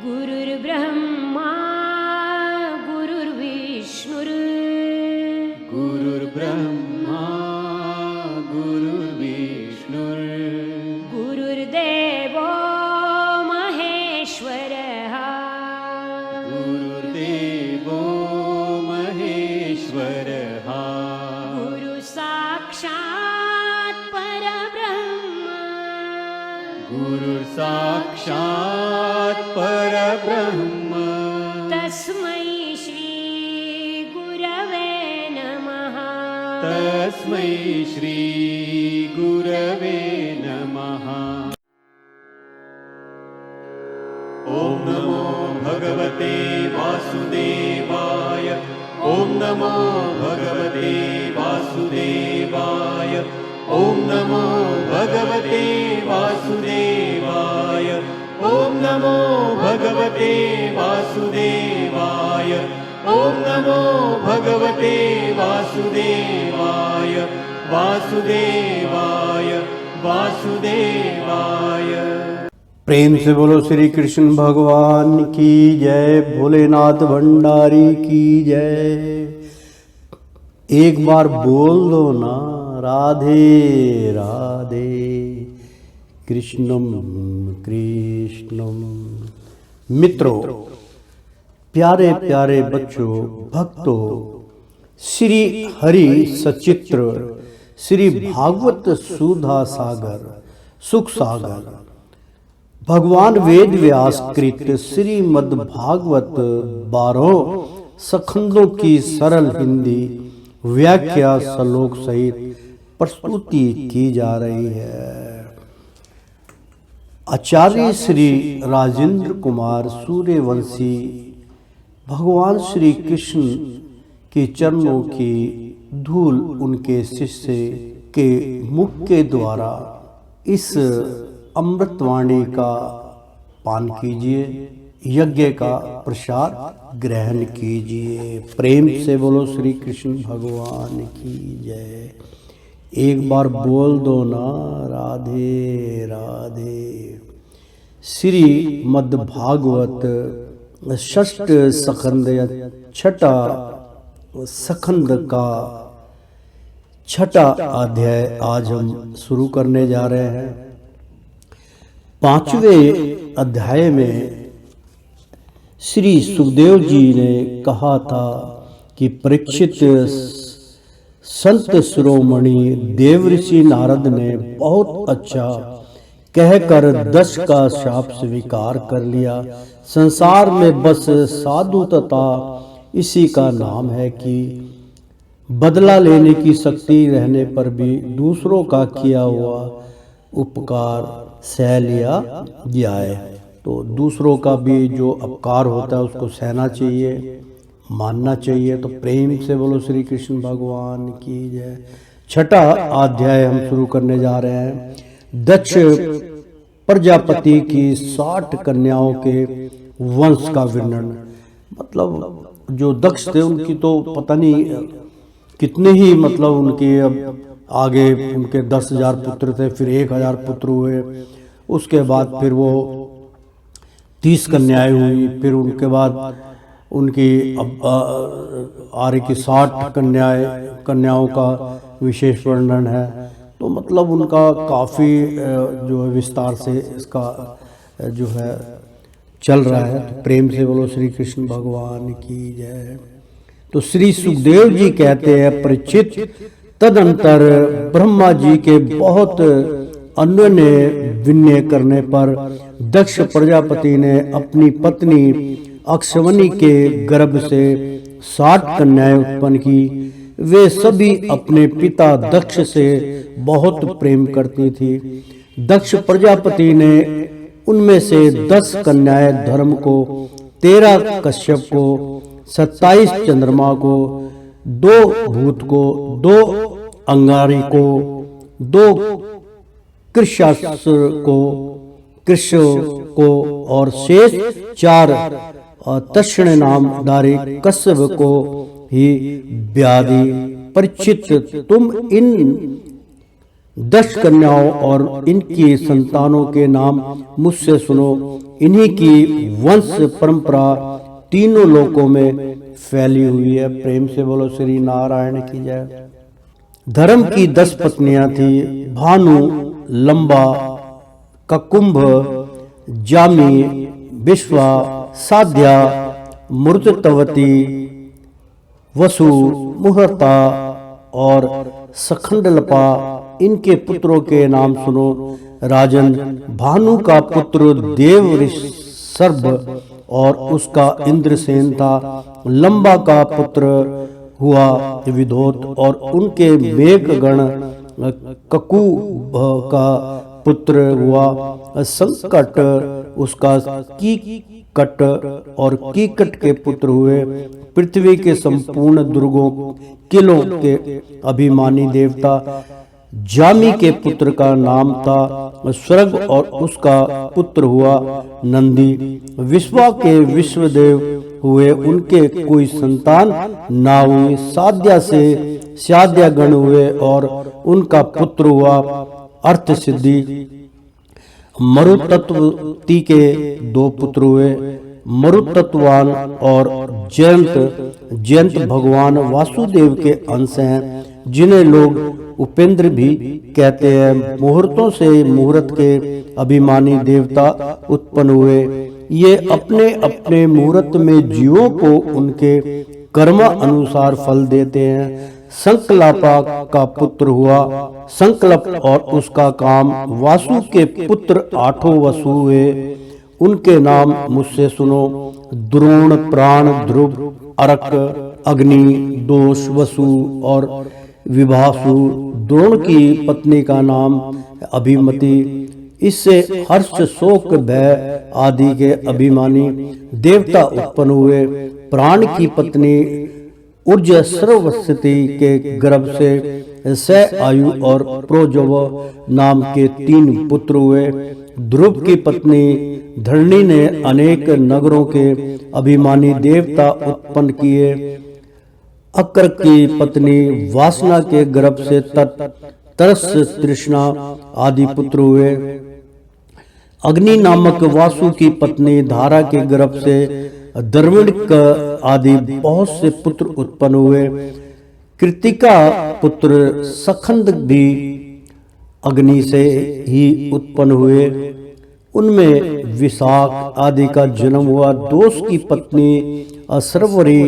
गुरुर्ब्रह्मा गुरुर्विष्णुर् गुरुर्ब्रह्मा गुरुर्विष्णुर् गुरुर्देवो महेश्वरः गुरुर्देवो महेश्वरः गुरुसाक्षात् परब्रह्म गुरुर्साक्षात् परब्रह्म तस्मै श्री गुरवे नमः तस्मै श्री गुरवे नमः। ॐ नमो भगवते वासुदेवाय ॐ नमो भगवते वासुदेवाय ॐ नमो भगवते वासुदेवाय ॐ नमो भगवते वासुदेवाय ॐ नमो भगवते वासुदेवाय वासुदेवाय वासुदेवाय। प्रेम से बोलो श्री कृष्ण भगवान की जय, भोलेनाथ भंडारी की जय। एक बार बोल दो ना, राधे राधे कृष्णम कृष्णम। मित्रों, प्यारे प्यारे बच्चों, भक्तों, श्री हरि सचित्र श्री भागवत सुधा सागर सुख सागर भगवान वेद व्यास कृत श्रीमद् भागवत 12 सखंदों की सरल हिंदी व्याख्या श्लोक सहित प्रस्तुति की जा रही है। आचार्य श्री राजेंद्र कुमार सूर्यवंशी भगवान श्री कृष्ण के चरणों की धूल उनके शिष्य के मुख के द्वारा इस अमृतवाणी का पान कीजिए, यज्ञ का प्रसाद ग्रहण कीजिए। प्रेम से बोलो श्री कृष्ण भगवान की जय। एक बार बोल दो ना, राधे राधे। श्री मद् भागवत षष्ठ सखंड या छठा सखंड का छठा अध्याय आज हम शुरू करने जा रहे हैं। 5वें अध्याय में श्री सुखदेव जी ने कहा था कि परीक्षित संत शिरोमणि देवऋषि नारद ने बहुत अच्छा कहकर 10 का शाप स्वीकार कर लिया। संसार में बस साधुता इसी का नाम है कि बदला लेने की शक्ति रहने पर भी दूसरों का किया हुआ उपकार सह लिया जाए। तो दूसरों का भी जो अपकार होता है उसको सहना चाहिए, मानना चाहिए। तो प्रेम से बोलो श्री कृष्ण भगवान की जय। छठा अध्याय हम शुरू करने जा रहे हैं। दक्ष प्रजापति की 60 कन्याओं के वंश का वर्णन। मतलब जो दक्ष थे उनकी तो पता नहीं कितने ही मतलब उनके अब आगे उनके 10,000 पुत्र थे, फिर 1,000 पुत्र हुए, उसके बाद फिर वो 30 कन्याएं हुई, फिर उनके बाद उनकी आगे की 60 कन्याओं का विशेष वर्णन है। तो मतलब उनका काफ़ी जो है विस्तार से इसका जो है चल रहा है। तो प्रेम से बोलो श्री कृष्ण भगवान की जय। तो श्री सुखदेव जी कहते हैं, परीक्षित, तदंतर ब्रह्मा जी के बहुत अन्योन्य विनय करने पर दक्ष प्रजापति ने अपनी पत्नी अक्षवनी के गर्भ से 60 कन्याएं उत्पन्न की। वे सभी अपने पिता दक्ष से बहुत प्रेम करती थी। दक्ष प्रजापति ने उनमें से 10 कन्याएं धर्म को, 13 कश्यप को, 27 चंद्रमा को, 2 भूत को, 2 अंगारी को, 2 कृष्ण को और शेष 4 तक्षण नामधारी कश्यप को ही व्याधि। परीक्षित, तुम इन 10 कन्याओं और इनकी संतानों के नाम मुझसे सुनो। इन्हीं की वंश परंपरा तीनों लोकों में फैली हुई है। प्रेम से बोलो श्री नारायण की जय। धर्म की 10 पत्नियां थी, भानु, लंबा, ककुंभ, जामी, विश्वा, साध्या, मृतवती, वसु, मुहूर्ता और सखंडलपा। इनके पुत्रों के नाम सुनो। राजन, भानु का पुत्र देवऋषभ और उसका इंद्रसेन था। लंबा का पुत्र हुआ विधोत और उनके मेघगण। ककुभ का पुत्र हुआ संकट, उसका कीकट और कीकट के पुत्र हुए पृथ्वी के संपूर्ण दुर्गों किलों के अभिमानी देवता। जामी के पुत्र का नाम था स्वर्ग और उसका पुत्र हुआ नंदी। विश्वा के विश्वदेव हुए, उनके कोई संतान ना हुई। साध्या से साध्या गण हुए और उनका पुत्र हुआ अर्थ सिद्धि। मरुतत्वती के 2 पुत्र हुए, मरुतत्वान और जयंत भगवान वासुदेव के अंश हैं, जिन्हें लोग उपेंद्र भी कहते हैं। मुहूर्तों से मुहूर्त के अभिमानी देवता उत्पन्न हुए। ये अपने अपने मुहूर्त में जीवों को उनके कर्म अनुसार फल देते हैं। संकल्पा का पुत्र हुआ संकल्प और उसका काम। वासु के पुत्र 8 वसु हुए, उनके नाम मुझसे सुनो। द्रोण, प्राण, ध्रुव, अर्क, अग्नि, दोष, वसु और विभासु। द्रोण की पत्नी का नाम अभिमति। इससे हर्ष, शोक, भय आदि के अभिमानी देवता उत्पन्न हुए। प्राण की पत्नी ऊर्जस्रवस्ती के गर्भ से स आयु और प्रोजव नाम के 3 पुत्र हुए। ध्रुव की पत्नी धरणी ने अनेक नगरों के अभिमानी देवता उत्पन्न किए। अक्र की पत्नी वासना के गर्भ से तरस, तृष्णा आदि पुत्र हुए। अग्नि नामक वासु की पत्नी धारा के गर्भ से दर्वणिक आदि बहुत से पुत्र उत्पन्न हुए। कृतिका पुत्र सखंद भी अग्नि से ही उत्पन्न हुए, उनमें विशाख आदि का जन्म हुआ। दोष की पत्नी असरवरी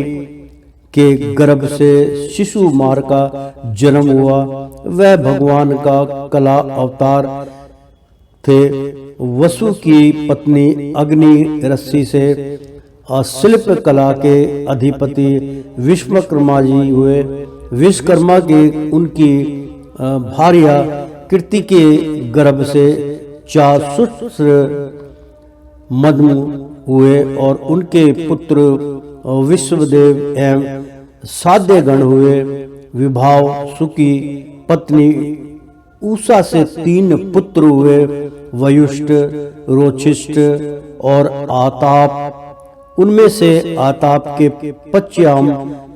के गर्भ से शिशुमार का जन्म हुआ, वह भगवान का कला अवतार थे। वसु की पत्नी अग्नि रस्सी से शिल्प कला के अधिपति विश्वकर्मा जी हुए। विश्वकर्मा की उनकी भार्या कीर्ति के गर्भ से चासुत्र मदमु हुए और उनके पुत्र विश्वदेव एवं साध्यगण हुए। विभाव सुकी पत्नी उषा से 3 पुत्र हुए, वयुष्ठ, रोचिष्ठ और आताप। उनमें से आताप के 25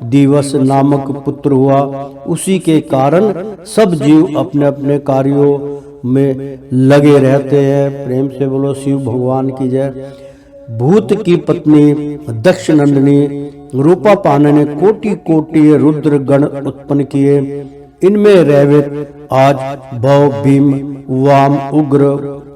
दिवस नामक पुत्र हुआ। उसी के कारण सब जीव अपने अपने कार्यों में लगे रहते हैं। प्रेम से बोलो शिव भगवान की जय। भूत की पत्नी दक्ष नंदिनी रूपा पाने ने कोटि कोटि रुद्र गण उत्पन्न किए। इनमें रैवत, आज, भव, भीम, वाम, उग्र,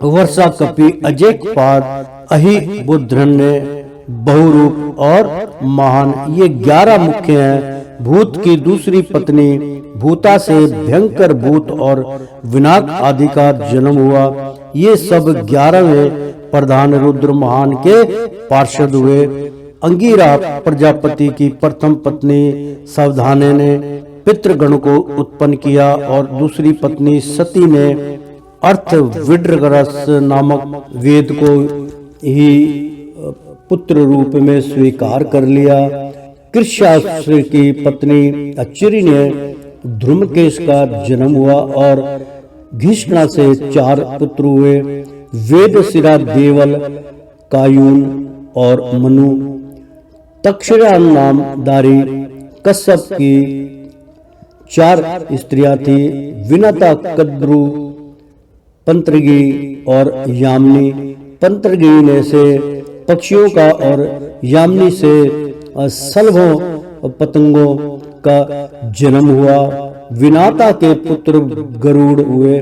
वर्षा, कपि, अजेकपाद, अहि, बुद्धन्य, बहुरूप और महान, ये 11 मुख्य हैं। भूत की दूसरी पत्नी भूता से भयंकर भूत और विनाक आदि का जन्म हुआ। ये सब 11वें प्रधान रुद्र महान के पार्षद हुए। अंगिरा प्रजापति की प्रथम पत्नी सावधाने ने पितृगण को उत्पन्न किया और दूसरी पत्नी सती ने अर्थ विड्रगरस नामक वेद को ही पुत्र रूप में स्वीकार कर लिया। कृष्यास्त्र की पत्नी अच्चरी ने ध्रुमकेश का जन्म हुआ और घिष्णा से 4 पुत्र हुए, वेदशिरा, देवल, कायून और मनु। तक्षरा नामधारी कश्यप की 4 स्त्रियां थी, विनता, कद्रु, पंत्रगी और यामिनी। पंत्रगी ने से पक्षियों का और यामिनी से सलभों पतंगों का जन्म हुआ। विनाता के पुत्र गरुड़ हुए,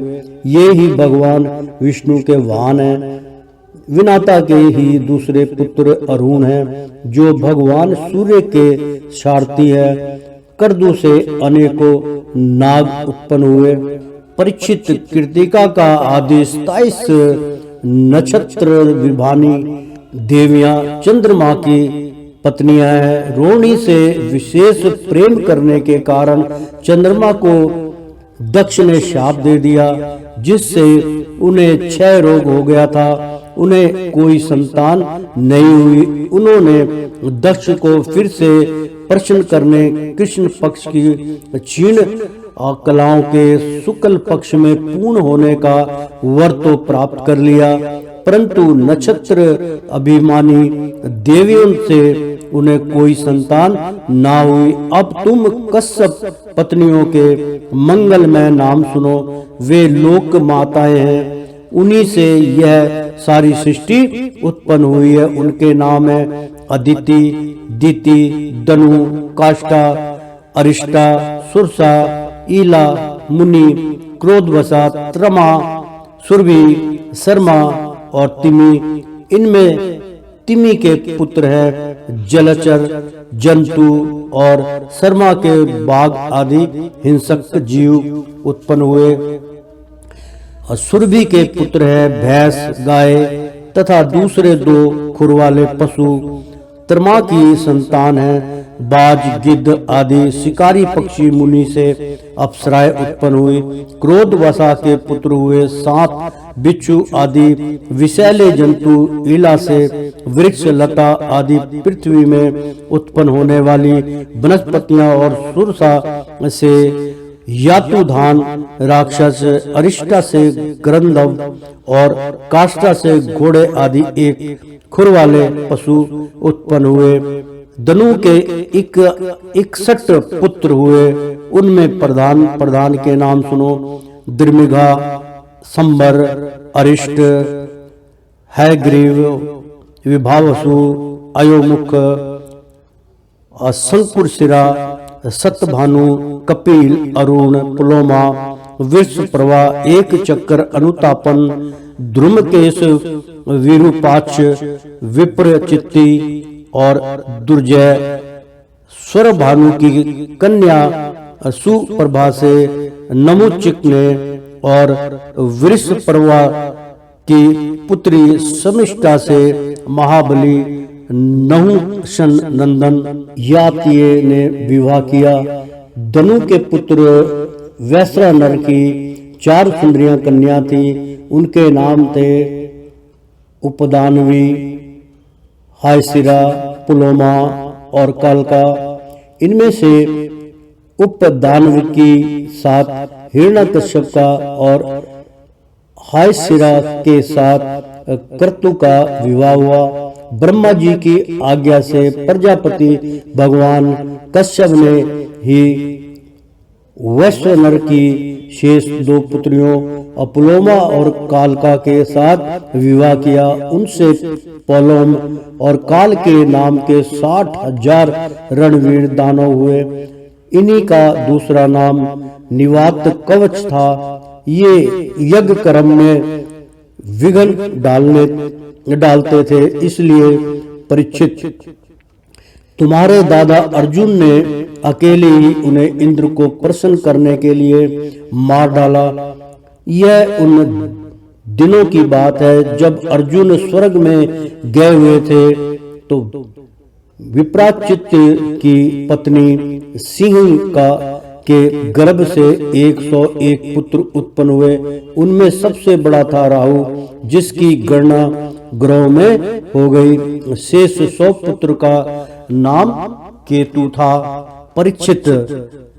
ये ही भगवान विष्णु के वाहन हैं। विनाता के ही दूसरे पुत्र अरुण हैं, जो भगवान सूर्य के सारथी है। कर्दू से अनेकों नाग उत्पन्न हुए। परीक्षित, कृतिका का आदि 27 नक्षत्र विभानी देवियां चंद्रमा की पत्नियां हैं। रोहिणी से विशेष प्रेम करने के कारण चंद्रमा को दक्ष ने शाप दे दिया, जिससे उन्हें क्षय रोग हो गया था। उन्हें कोई संतान नहीं हुई। उन्होंने दक्ष को फिर से प्रश्न करने कृष्ण पक्ष की क्षीण कलाओं के शुक्ल पक्ष में पूर्ण होने का वर तो प्राप्त कर लिया, परंतु नक्षत्र अभिमानी देवियों से उन्हें कोई संतान ना हुई। अब तुम कश्यप पत्नियों के मंगलमय नाम सुनो। वे लोक माताएं हैं, उन्हीं से यह सारी सृष्टि उत्पन्न हुई है। उनके नाम है अदिति, दिति, दनु, काष्ठा, अरिष्टा, सुरसा, ईला, मुनि, क्रोधवसा, त्रमा, सुरभि, शर्मा और तिमी। इनमें तिमी के पुत्र है जलचर, जंतु और शर्मा के बाघ आदि हिंसक जीव उत्पन्न हुए। सुरभि के पुत्र है भैंस, गाय तथा दूसरे 2 खुर वाले पशु। त्रमा की संतान है बाज, गिद्ध आदि शिकारी पक्षी। मुनि से अप्सराएं उत्पन्न हुई। क्रोध वसा के पुत्र हुए सांप, बिच्छू आदि विषैले जंतु। ईला से वृक्ष, लता आदि पृथ्वी में उत्पन्न होने वाली वनस्पतियां और सुरसा से यातुधान राक्षस। अरिष्टा से गंधर्व और काष्ठा से घोड़े आदि 1 खुर वाले पशु उत्पन्न हुए। दनु के 61 पुत्र हुए। उनमें प्रधान के नाम सुनो। द्रिमिघा, संबर, अरिष्ट, हैग्रीव, विभावसु, अयोमुख, शंकुरशिरा, सतभानु, कपिल, अरुण, पुलोमा, वृषप्रभा, एक चक्र, अनुतापन, द्रुमकेश, विरूपाक्ष, विप्रचित्ति और दुर्जय। स्वरभानु की कन्या सुप्रभा से नमुचिक ने और वृषप्रभा की पुत्री समिष्टा से महाबली नहुशन नंदन यातिये ने विवाह किया। दनु के पुत्र वैश्रा नर की 4 सुंदरियां कन्या थी। उनके नाम थे उपदानवी, हायसिरा, पुलोमा और कालका। इनमें से उपदानवी की 7 हिरण्यकश्यप का और हायसिरा के साथ क्रतु का विवाह हुआ। ब्रह्मा जी की आज्ञा से प्रजापति भगवान कश्यप ने ही वैश्वानर की शेष 2 पुत्रियों अपुलोमा और कालका के साथ विवाह किया। उनसे पोलोम और काल के नाम के 60,000 रणवीर दानव हुए। इन्हीं का दूसरा नाम निवात कवच था। ये यज्ञ कर्म में विघ्न डालते थे, इसलिए परीक्षित तुम्हारे दादा अर्जुन ने अकेले ही उन्हें इंद्र को प्रसन्न करने के लिए मार डाला। यह उन दिनों की बात है जब अर्जुन स्वर्ग में गए हुए थे, तो विप्राचित की पत्नी सिंह के गर्भ से 101 पुत्र उत्पन्न हुए। उनमें सबसे बड़ा था राहु, जिसकी गणना ग्रहों में हो गई। शेष 100 पुत्र का नाम केतु था। परीक्षित,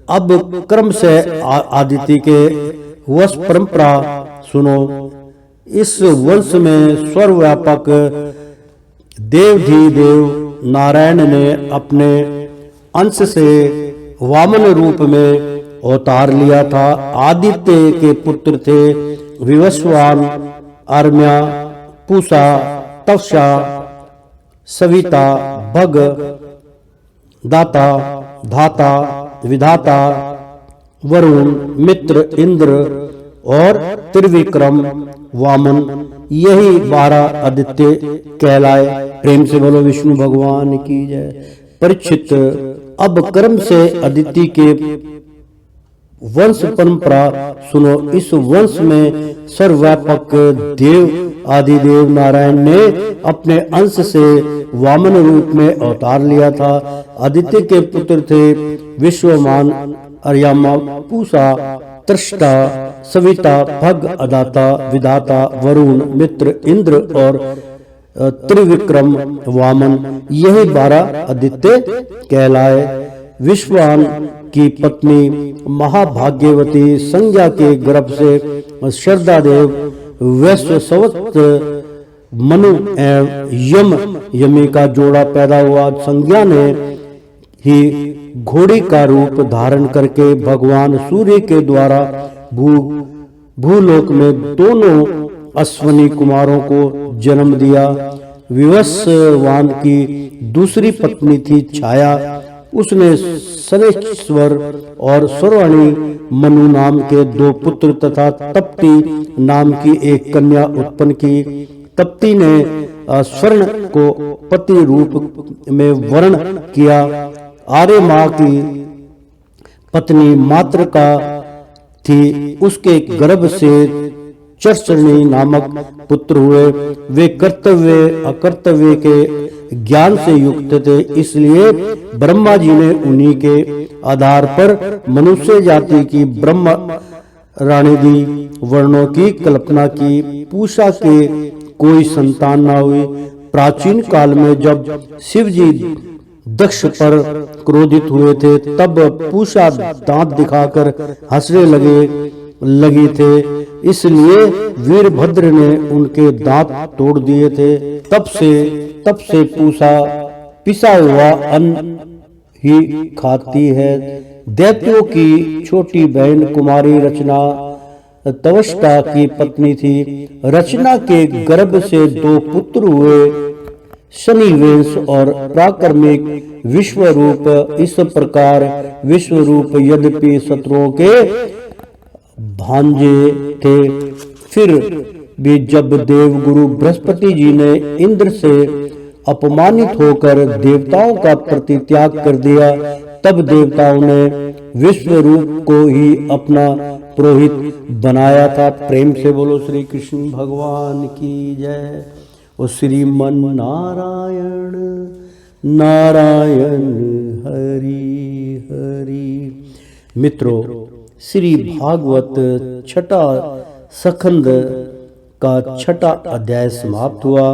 अब क्रम से आदित्य के वंश परंपरा सुनो। इस वंश में सर्वव्यापक देव नारायण ने अपने अंश से वामन रूप में अवतार लिया था। आदित्य के पुत्र थे विवस्वान, अर्म्या, पूषा, तवषा, सविता, भग, दाता, धाता, विधाता, वरुण, मित्र, इंद्र और त्रिविक्रम, वामन, यही 12 आदित्य कहलाए। प्रेम से बोलो विष्णु भगवान की जय। परीक्षित, अब कर्म से आदित्य के वंश परंपरा सुनो। इस वंश में सर्वव्यापक देव आदिदेव नारायण ने अपने अंश से वामन रूप में अवतार लिया था। आदित्य के पुत्र थे विश्वमान, अर्यामा, पूषा, त्रष्टा, सविता, भग, अदाता, विधाता, वरुण, मित्र, इंद्र और त्रिविक्रम, वामन, यही 12 आदित्य कहलाए। विश्वान की पत्नी महाभाग्यवती संज्ञा के गर्भ से श्रद्धादेव, वैश्वसवत, मनु एवं यमी का जोड़ा पैदा हुआ। संज्ञा ने ही घोड़ी का रूप धारण करके भगवान सूर्य के द्वारा भूलोक में दोनों अश्वनी कुमारों को जन्म दिया। विवस्वान की दूसरी पत्नी थी छाया। उसने सनेश्वर और सर्वाणी मनु नाम के 2 पुत्र तथा तप्ती नाम की एक कन्या उत्पन्न की। तप्ती ने स्वर्ण को पति रूप में वर्ण किया। आर्य माँ की पत्नी मात्र का थी। उसके गर्भ से चर्चरणी नामक पुत्र हुए। वे कर्तव्य अकर्तव्य के ज्ञान से युक्त थे, इसलिए ब्रह्मा जी ने उन्हीं के आधार पर मनुष्य जाति की ब्रह्म राणिदी वर्णों की कल्पना की। पूषा के कोई संतान न हुई। प्राचीन काल में जब शिव जी दक्ष पर क्रोधित हुए थे, तब पूषा दांत दिखाकर हंसने लगी थे, इसलिए वीरभद्र ने उनके दांत तोड़ दिए थे। तब से पूषा पिसा हुआ अन्न ही खाती है। दैत्यों की छोटी बहन कुमारी रचना तवष्टा की पत्नी थी। रचना के गर्भ से 2 पुत्र हुए, शनिवेश और प्राक्रमिक विश्वरूप। इस प्रकार विश्वरूप यद्यपि शत्रुओं के भांजे थे, फिर भी जब देवगुरु बृहस्पति जी ने इंद्र से अपमानित होकर देवताओं का प्रतित्याग कर दिया, तब देवताओं ने विश्वरूप को ही अपना पुरोहित बनाया था। प्रेम से बोलो श्री कृष्ण भगवान की जय। ओ श्रीमन नारायण नारायण हरि हरि। मित्रों, श्री भागवत छठा सखंद का 6ठा अध्याय समाप्त हुआ।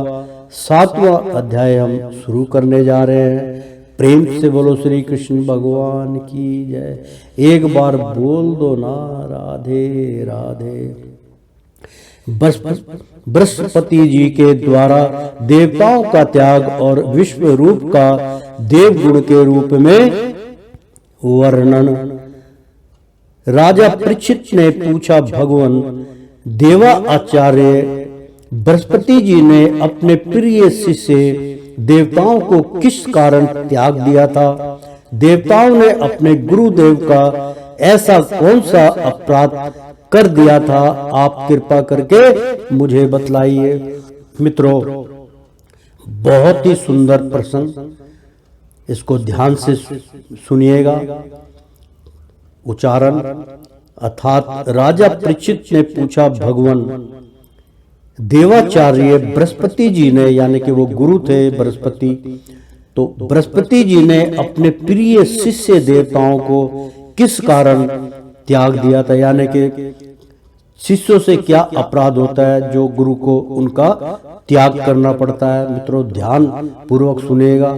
7वां अध्याय हम शुरू करने जा रहे हैं। प्रेम से बोलो श्री कृष्ण भगवान की जय। एक बार बोल दो ना राधे राधे। बृहस्पति जी के द्वारा देवताओं का त्याग और विश्व रूप का देव गुण के रूप में वर्णन। राजा परीक्षित ने पूछा, भगवान देवा आचार्य बृहस्पति जी ने अपने प्रिय शिष्य देवताओं को किस कारण त्याग दिया था? देवताओं ने अपने गुरुदेव का ऐसा कौन सा अपराध कर दिया था? आप कृपा करके मुझे बतलाइए। मित्रों, बहुत ही सुंदर प्रश्न, इसको ध्यान से सुनिएगा। उच्चारण अर्थात राजा परीक्षित ने पूछा, भगवान देवाचार्य बृहस्पति जी ने, यानी कि वो गुरु थे बृहस्पति, तो बृहस्पति जी ने अपने प्रिय शिष्य देवताओं को किस कारण त्याग दिया था? यानी कि शिष्यों से क्या अपराध होता है जो गुरु को उनका त्याग करना पड़ता है? मित्रों, ध्यान पूर्वक सुनिएगा।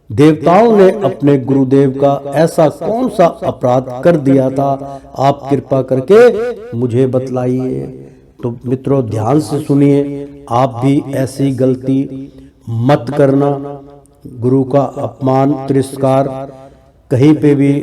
देवताओं ने अपने गुरुदेव का ऐसा कौन सा अपराध कर दिया था? आप कृपा करके मुझे बतलाइए। तो मित्रों, ध्यान से सुनिए, आप भी ऐसी गलती मत करना। गुरु का अपमान, तिरस्कार कहीं पे भी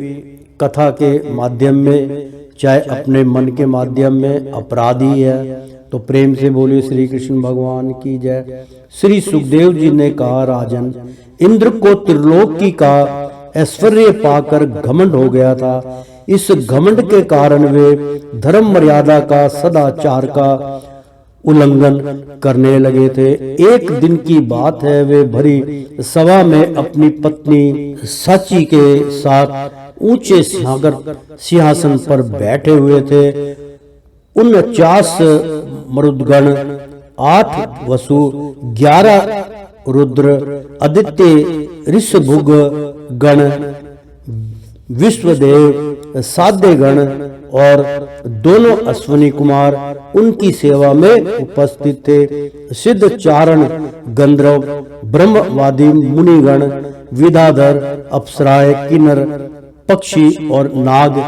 कथा के माध्यम में, चाहे अपने मन के माध्यम में अपराधी है। तो प्रेम से बोलिए श्री कृष्ण भगवान की जय। श्री सुखदेव जी ने कहा, राजन, इंद्र को त्रिलोकी का ऐश्वर्य पाकर घमंड हो गया था। इस घमंड के कारण वे धर्म मर्यादा का, सदाचार का उल्लंघन करने लगे थे। एक दिन की बात है, वे भरी सभा में अपनी पत्नी साची के साथ ऊंचे सिंहासन पर बैठे हुए थे। 49 मरुदगण, 8 वसु, 11 रुद्र, आदित्य ऋषभुग गण, विश्वदेव, साध्य गण और दोनों अश्विनी कुमार उनकी सेवा में उपस्थित थे। सिद्ध चारण, गंधर्व, ब्रह्मवादी मुनिगण, विद्याधर, अप्सराएं, किन्नर, पक्षी और नाग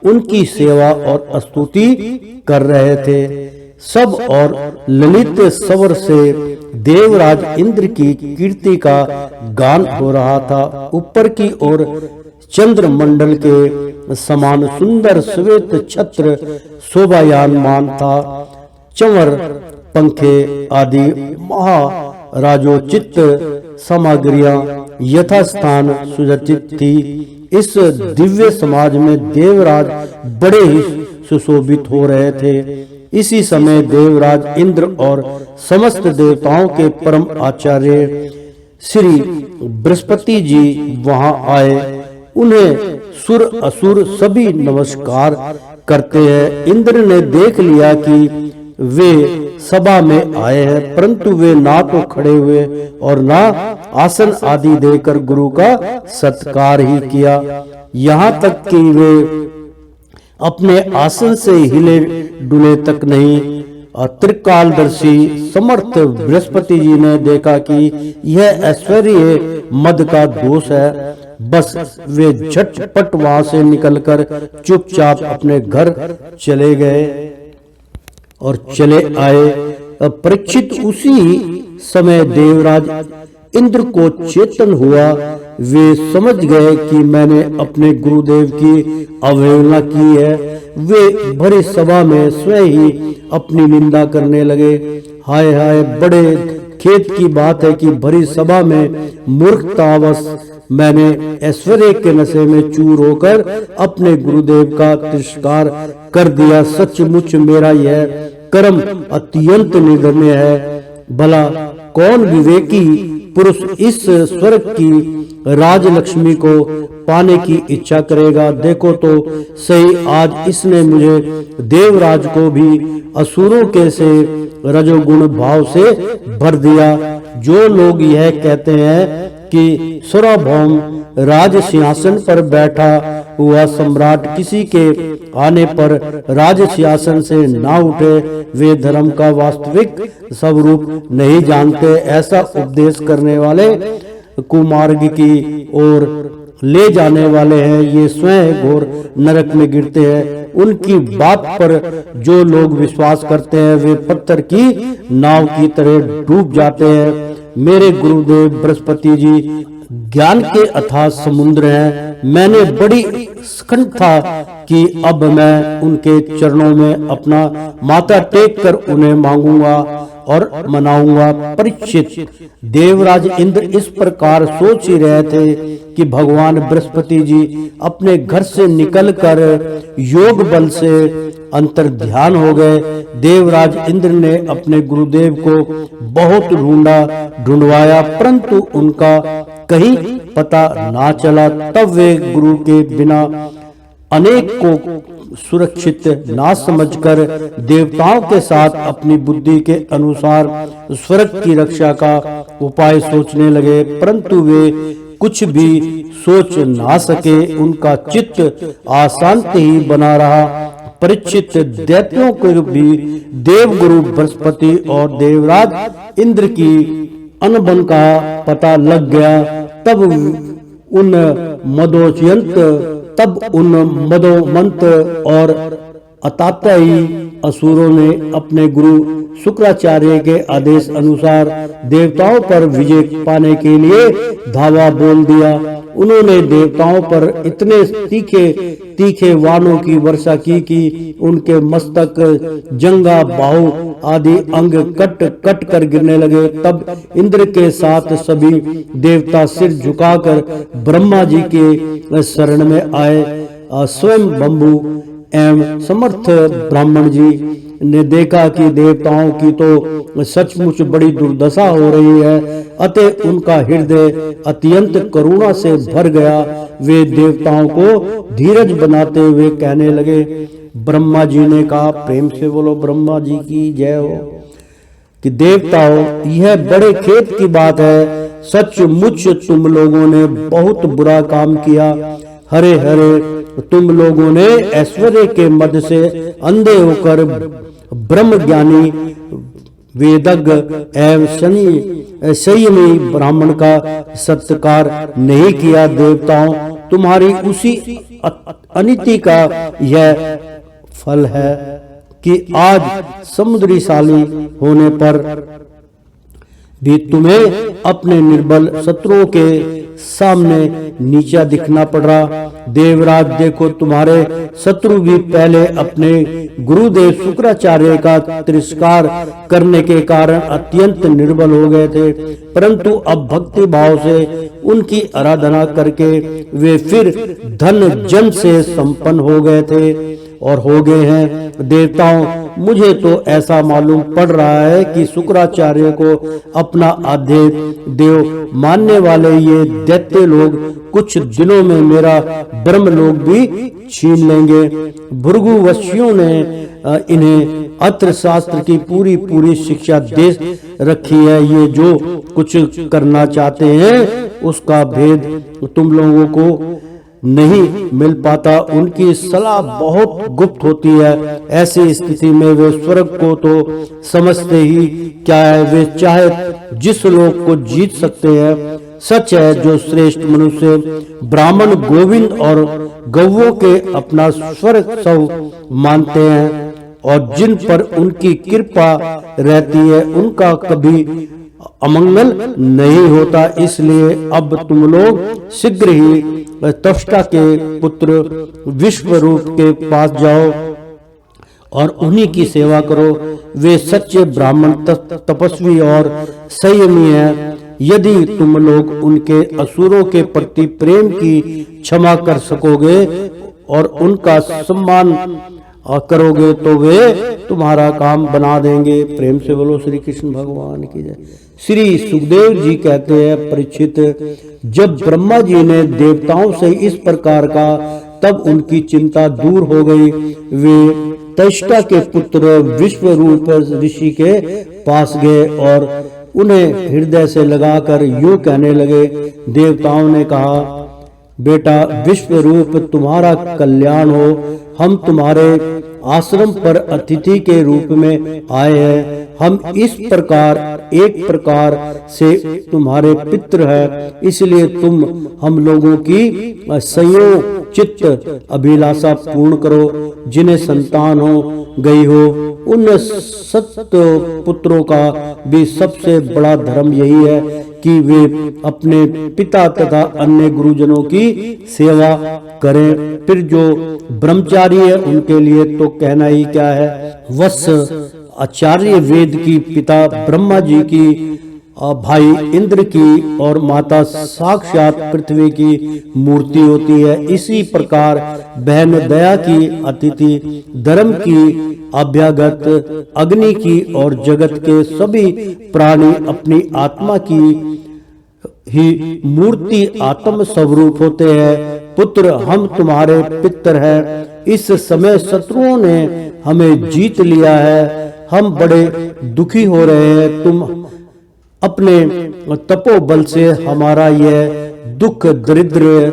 उनकी सेवा और स्तुति कर रहे थे। सब और ललित स्वर से देवराज इंद्र की कीर्ति का गान हो रहा था। ऊपर की ओर चंद्रमंडल के समान सुंदर श्वेत छत्र शोभायामान था। चंवर, पंखे आदि महाराजोचित सामग्रियां यथास्थान सुसज्जित थी। इस दिव्य समाज में देवराज बड़े ही सुशोभित हो रहे थे। इसी समय देवराज इंद्र और समस्त देवताओं के परम आचार्य श्री बृहस्पति जी वहां आए। उन्हें सुर असुर सभी नमस्कार करते हैं। इंद्र ने देख लिया कि वे सभा में आए हैं, परंतु वे ना तो खड़े हुए और ना आसन आदि देकर गुरु का सत्कार ही किया। यहाँ तक कि वे अपने आसन से हिले डुले तक नहीं। त्रिकालदर्शी समर्थ बृहस्पति जी ने देखा कि यह ऐश्वर्य मद का दोष है। बस वे झटपट वहां से निकलकर चुपचाप अपने घर चले गए और चले आए। परीक्षित उसी समय देवराज इंद्र को चेतन हुआ। वे समझ गए कि मैंने अपने गुरुदेव की अवहेलना की है। वे भरी सभा में स्वयं ही अपनी निंदा करने लगे। हाय हाय, बड़े खेद की बात है कि भरी सभा में मूर्खतावश मैंने ऐश्वर्य के नशे में चूर होकर अपने गुरुदेव का तिरस्कार कर दिया। सचमुच मेरा यह कर्म अत्यंत निंदनीय है। भला कौन विवेकी पुरुष इस स्वर्ग की राजलक्ष्मी को पाने की इच्छा करेगा। देखो तो सही, आज इसने मुझे देवराज को भी असुरों के से रजोगुण भाव से भर दिया। जो लोग यह कहते हैं कि सार्वभौम राज सिंहासन पर बैठा हुआ सम्राट किसी के आने पर राज सिंहासन से ना उठे, वे धर्म का वास्तविक स्वरूप नहीं जानते। ऐसा उपदेश करने वाले कुमार्ग की ओर ले जाने वाले हैं। ये स्वयं घोर नरक में गिरते हैं। उनकी बात पर जो लोग विश्वास करते हैं वे पत्थर की नाव की तरह डूब जाते हैं। मेरे गुरुदेव बृहस्पति जी ज्ञान के अथाह समुद्र हैं। मैंने बड़ी स्कंठ था कि अब मैं उनके चरणों में अपना माथा टेक कर उन्हें मांगूंगा और मनाऊंगा। परीक्षित, देवराज इंद्र इस प्रकार सोच ही रहे थे कि भगवान बृहस्पति जी अपने घर से निकलकर योग बल से अंतर ध्यान हो गए। देवराज इंद्र ने अपने गुरुदेव को बहुत ढूंढवाया, परंतु उनका कहीं पता ना चला। तब वे गुरु के बिना अनेक को सुरक्षित ना समझकर देवताओं के साथ अपनी बुद्धि के अनुसार स्वर्ग की रक्षा का उपाय सोचने लगे, परंतु वे कुछ भी सोच ना सके। उनका चित्त अशांत ही बना रहा। परीक्षित, दैत्यों को भी देवगुरु बृहस्पति और देवराज इंद्र की अनबन का पता लग गया। तब उन मदोमंत और अतातई असुरों ने अपने गुरु शुक्राचार्य के आदेश अनुसार देवताओं पर विजय पाने के लिए धावा बोल दिया। उन्होंने देवताओं पर इतने तीखे तीखे वाणों की वर्षा की कि उनके मस्तक, जंगा, बाहु आदि अंग कट कट कर गिरने लगे। तब इंद्र के साथ सभी देवता सिर झुकाकर ब्रह्मा जी के शरण में आए। स्वयं बंबु एवं समर्थ ब्राह्मण जी ने देखा कि देवताओं की तो सचमुच बड़ी दुर्दशा हो रही है, अतः उनका हृदय अत्यंत करुणा से भर गया। वे देवताओं को धीरज बनाते हुए कहने लगे। ब्रह्मा जी ने कहा, प्रेम से बोलो ब्रह्मा जी की जय हो, कि देवताओं, यह बड़े खेद की बात है। सचमुच तुम लोगों ने बहुत बुरा काम किया। हरे हरे तुम लोगों ने ऐश्वर्य के मद से अंधे होकर ब्रह्म ज्ञानी, वेदज्ञ एवं संयमी ब्राह्मण का सत्कार नहीं किया। देवताओं, तुम्हारी उसी अनिति का यह फल है कि आज समुद्रीशाली होने पर भी तुम्हें अपने निर्बल शत्रुओं के सामने नीचा दिखना पड़ रहा। देवराज, देखो, तुम्हारे शत्रु भी पहले अपने गुरुदेव शुक्राचार्य का तिरस्कार करने के कारण अत्यंत निर्बल हो गए थे, परंतु अब भक्ति भाव से उनकी आराधना करके वे फिर धन जन से संपन्न हो गए थे और हो गए हैं। देवताओं, मुझे तो ऐसा मालूम पड़ रहा है कि शुक्राचार्य को अपना आद्य देव मानने वाले ये दैत्य लोग कुछ दिनों में मेरा ब्रह्मलोक भी छीन लेंगे। भृगुवंशियों ने इन्हें अत्र शास्त्र की पूरी शिक्षा दे रखी है। ये जो कुछ करना चाहते हैं उसका भेद तुम लोगों को नहीं मिल पाता। उनकी सलाह बहुत गुप्त होती है। ऐसी स्थिति में वे स्वर्ग को तो समझते ही क्या है, वे चाहे जिस लोक को जीत सकते हैं। सच है, जो श्रेष्ठ मनुष्य ब्राह्मण गोविंद और गौवों के अपना स्वर्ग सब मानते हैं और जिन पर उनकी कृपा रहती है, उनका कभी अमंगल नहीं होता। इसलिए अब तुम लोग शीघ्र ही त्वष्टा के पुत्र विश्वरूप के पास जाओ और उन्हीं की सेवा करो। वे सच्चे ब्राह्मण, तपस्वी और संयमी हैं। यदि तुम लोग उनके असुरों के प्रति प्रेम की क्षमा कर सकोगे और उनका सम्मान करोगे तो वे तुम्हारा काम बना देंगे। प्रेम से बोलो श्री कृष्ण भगवान की जय। श्री सुखदेव जी कहते हैं, परीक्षित, जब ब्रह्मा जी ने देवताओं से इस प्रकार का, तब उनकी चिंता दूर हो गई। वे त्वष्टा के पुत्र विश्वरूप ऋषि के पास गए और उन्हें हृदय से लगाकर यूं कहने लगे। देवताओं ने कहा, बेटा विश्वरूप, तुम्हारा कल्याण हो। हम तुम्हारे आश्रम पर अतिथि के रूप में आए हैं। हम इस प्रकार एक प्रकार से तुम्हारे पितृ हैं, इसलिए तुम हम लोगों की संयोग चित्त अभिलाषा पूर्ण करो। जिन्हें संतान हो गई हो, उन सत्य पुत्रों का भी सबसे बड़ा धर्म यही है कि वे अपने पिता तथा अन्य गुरुजनों की सेवा करें। फिर जो ब्रह्मचारी है उनके लिए तो कहना ही क्या है। वत्स आचार्य वेद की पिता ब्रह्मा जी की, भाई इंद्र की और माता साक्षात पृथ्वी की मूर्ति होती है। इसी प्रकार बहन दया की अतिथि, धर्म की अभ्यागत, अग्नि की और जगत के सभी प्राणी अपनी आत्मा की ही मूर्ति आत्म स्वरूप होते हैं। पुत्र, हम तुम्हारे पितर हैं। इस समय शत्रुओं ने हमें जीत लिया है। हम बड़े दुखी हो रहे हैं। तुम अपने तपोबल से हमारा यह दुख दरिद्र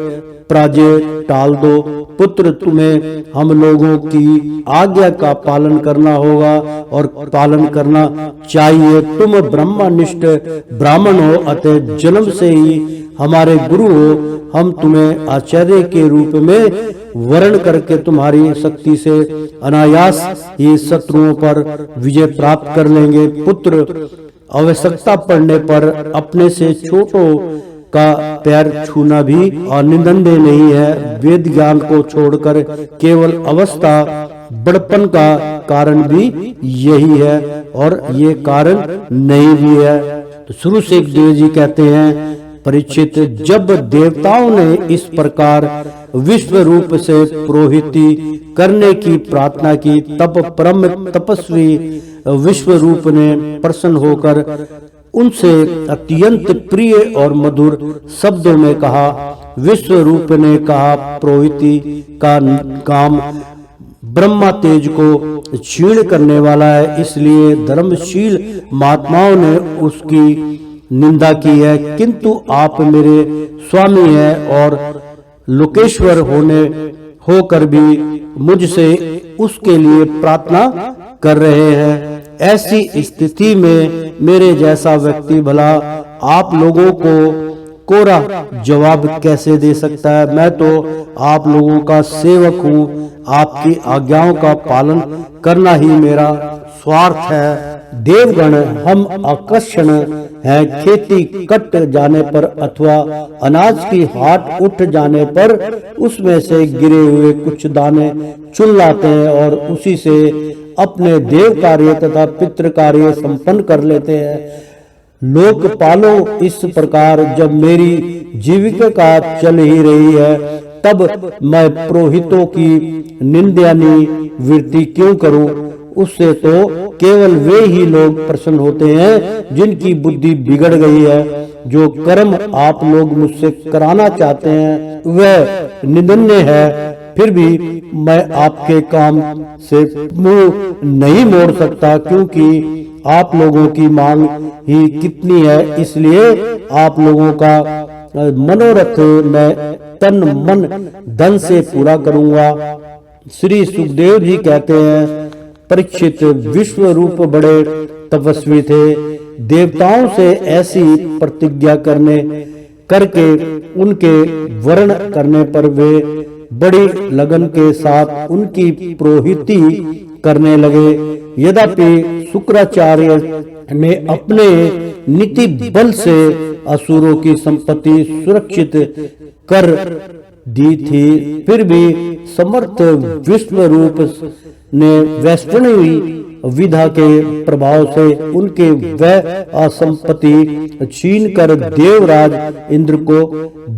पराजय टाल दो। पुत्र, तुम्हें हम लोगों की आज्ञा का पालन करना होगा और पालन करना चाहिए। तुम ब्रह्मनिष्ठ ब्राह्मण हो, अतः जन्म से ही हमारे गुरु हो। हम तुम्हें आचार्य के रूप में वर्ण करके तुम्हारी शक्ति से अनायास ही शत्रुओं पर विजय प्राप्त कर लेंगे। पुत्र, आवश्यकता पड़ने पर अपने से छोटों का पैर छूना भी निंदनीय नहीं है। वेद ज्ञान को छोड़कर केवल अवस्था बड़पन का कारण भी यही है और ये कारण नहीं भी है। तो शुरू से एक देव जी कहते हैं, परीक्षित, जब देवताओं ने इस प्रकार विश्व रूप से पुरोहिती करने की प्रार्थना की, तब परम तपस्वी विश्व रूप ने प्रसन्न होकर उनसे अत्यंत प्रिय और मधुर शब्दों में कहा। विश्व रूप ने कहा, पुरोहिती का काम ब्रह्मा तेज को क्षीण करने वाला है, इसलिए धर्मशील महात्माओं ने उसकी निंदा की है। किंतु आप मेरे स्वामी हैं और लोकेश्वर होकर भी मुझसे उसके लिए प्रार्थना कर रहे हैं। ऐसी स्थिति में मेरे जैसा व्यक्ति भला आप लोगों को कोरा जवाब कैसे दे सकता है? मैं तो आप लोगों का सेवक हूँ, आपकी आज्ञाओं का पालन करना ही मेरा स्वार्थ है। देवगण, हम आकर्षण हैं। खेती कट जाने पर अथवा अनाज की हाट उठ जाने पर उसमें से गिरे हुए कुछ दाने चुन लाते हैं और उसी से अपने देव कार्य तथा पितृ कार्य संपन्न कर लेते हैं। लोक पालो, इस प्रकार जब मेरी जीविका का चल ही रही है, तब मैं पुरोहितों की निंदानी वृत्ति क्यों करूं? उससे तो केवल वे ही लोग प्रसन्न होते हैं जिनकी बुद्धि बिगड़ गई है। जो कर्म आप लोग मुझसे कराना चाहते हैं वह निंदनीय है, फिर भी मैं आपके काम से मुंह नहीं मोड़ सकता, क्योंकि आप लोगों की मांग ही कितनी है। इसलिए आप लोगों का मनोरथ मैं तन मन धन से पूरा करूंगा। श्री सुखदेव जी कहते हैं, परीक्षित, विश्व रूप बड़े तपस्वी थे। देवताओं से ऐसी प्रतिज्ञा करके उनके वर्ण करने पर वे बड़ी लगन के साथ उनकी पुरोहिती करने लगे। यद्यपि शुक्राचार्य ने अपने नीति बल से असुरों की संपत्ति सुरक्षित कर दी थी, फिर भी समर्थ विश्व रूप ने वैष्णवी विधा के प्रभाव से उनके वह संपत्ति छीन कर देवराज इंद्र को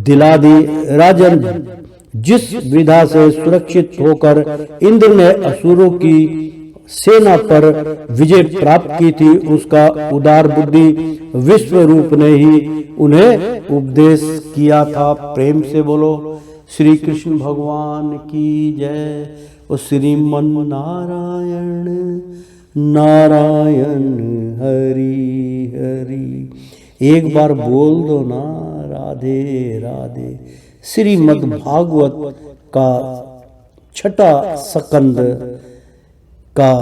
दिला दी। राजन, जिस विधा से सुरक्षित होकर इंद्र ने असुरों की सेना पर विजय प्राप्त की थी, उसका उदार बुद्धि विश्व रूप ने ही उन्हें उपदेश किया था। प्रेम से बोलो श्री कृष्ण भगवान की जय। और श्रीमन नारायण नारायण हरि हरि। एक बार बोल दो ना, राधे राधे। श्रीमद् भागवत का छठा स्कंद का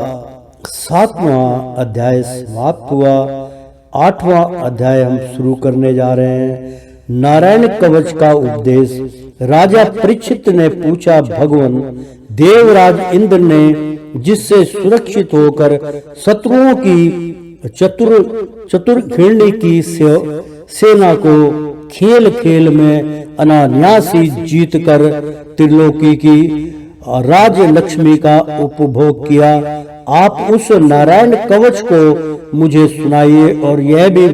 7वां अध्याय समाप्त हुआ। 8वां अध्याय हम शुरू करने जा रहे हैं। नारायण कवच का उपदेश। राजा परीक्षित ने पूछा, भगवान, देवराज इंद्र ने जिससे सुरक्षित होकर शत्रुओं की चतुर्घिणी की सेना को खेल खेल में अनायासी जीत कर त्रिलोकी की राज लक्ष्मी का उपभोग किया, आप उस नारायण कवच को मुझे सुनाइए और यह भी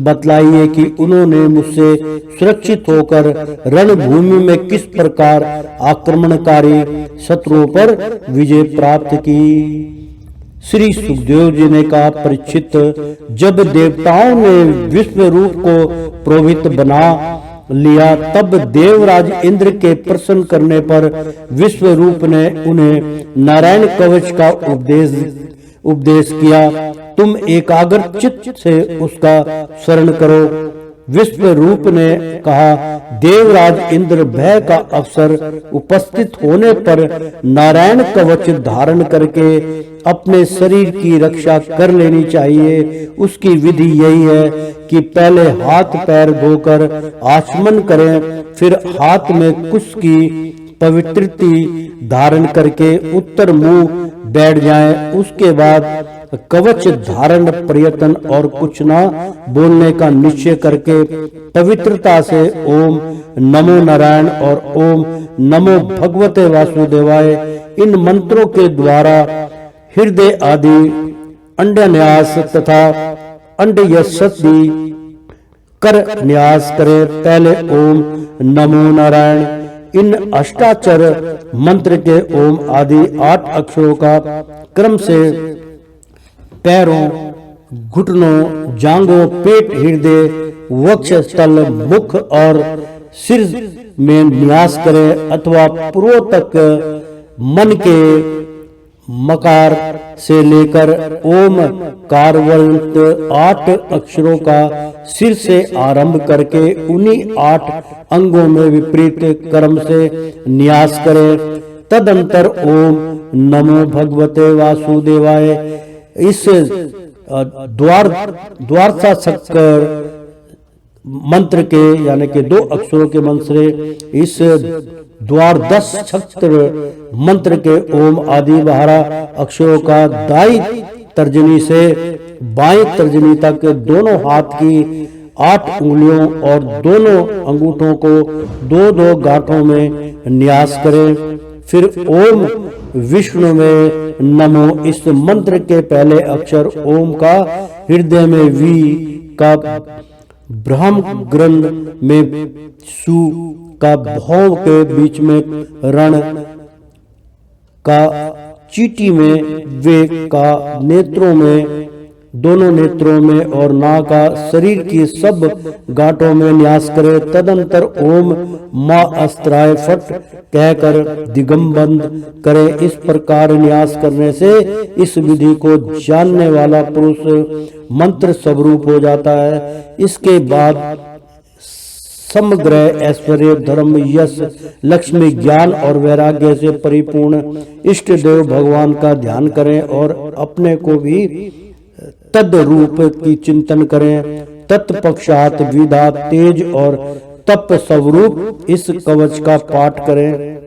बतलाइए कि उन्होंने मुझसे सुरक्षित होकर रणभूमि में किस प्रकार आक्रमणकारी शत्रुओं पर विजय प्राप्त की। श्री सुखदेव जी ने कहा, परीक्षित, जब देवताओं ने विश्व रूप को पुरोहित बना लिया, तब देवराज इंद्र के प्रसन्न करने पर विश्व रूप ने उन्हें नारायण कवच का उपदेश किया। तुम एकाग्र चित्त से उसका स्मरण करो। विश्व रूप ने कहा, देवराज इंद्र भय का अवसर उपस्थित होने पर नारायण कवच धारण करके अपने शरीर की रक्षा कर लेनी चाहिए। उसकी विधि यही है कि पहले हाथ पैर धोकर आचमन करें, फिर हाथ में कुश की पवित्रति धारण करके उत्तर मुंह बैठ जाएं। उसके बाद कवच धारण प्रयत्न और कुछ न बोलने का निश्चय करके पवित्रता से ओम नमो नारायण और ओम नमो भगवते वासुदेवाय इन मंत्रों के द्वारा हृदय आदि अंडन्यास तथा अंडयशक्ति कर न्यास करें। पहले ओम नमो नारायण इन अष्टाक्षर मंत्र के ओम आदि 8 अक्षरों का क्रम से पैरों, घुटनों, जांघों, पेट, हृदय, वक्ष स्थल, मुख और सिर में न्यास करें अथवा पूर्व तक मन के मकार से लेकर ओम कारवर्त 8 अक्षरों का सिर से आरंभ करके उन्हीं 8 अंगों में विपरीत क्रम से न्यास करें। तदंतर ओम नमो भगवते वासुदेवाय इस द्वारसा शक्कर मंत्र के यानी कि 2 अक्षरों के मंत्र से इस द्वादश छत्र मंत्र के ओम आदि 12 अक्षरों का दाई तर्जनी से बाएं तर्जनी तक दोनों हाथ की 8 उंगलियों और दोनों अंगूठों को 2-2 गांठों में न्यास करें। फिर ओम विष्णु में नमो इस मंत्र के पहले अक्षर ओम का हृदय में वी का ब्रह्म ग्रंथ में सु का भौव के बीच में रण का चीटी में वे का नेत्रों में दोनों नेत्रों में और ना का शरीर की सब गांठों में न्यास करे। तदंतर ओम माँ अस्त्राय फट कहकर दिगंबंद करे। इस प्रकार न्यास करने से इस विधि को जानने वाला पुरुष मंत्र स्वरूप हो जाता है। इसके बाद समग्र ऐश्वर्य, धर्म, यश, लक्ष्मी, ज्ञान और वैराग्य से परिपूर्ण इष्ट देव भगवान का ध्यान करें और अपने को भी तद रूप की चिंतन करें। तत्पश्चात विधा, तेज और तप स्वरूप इस कवच का पाठ करें।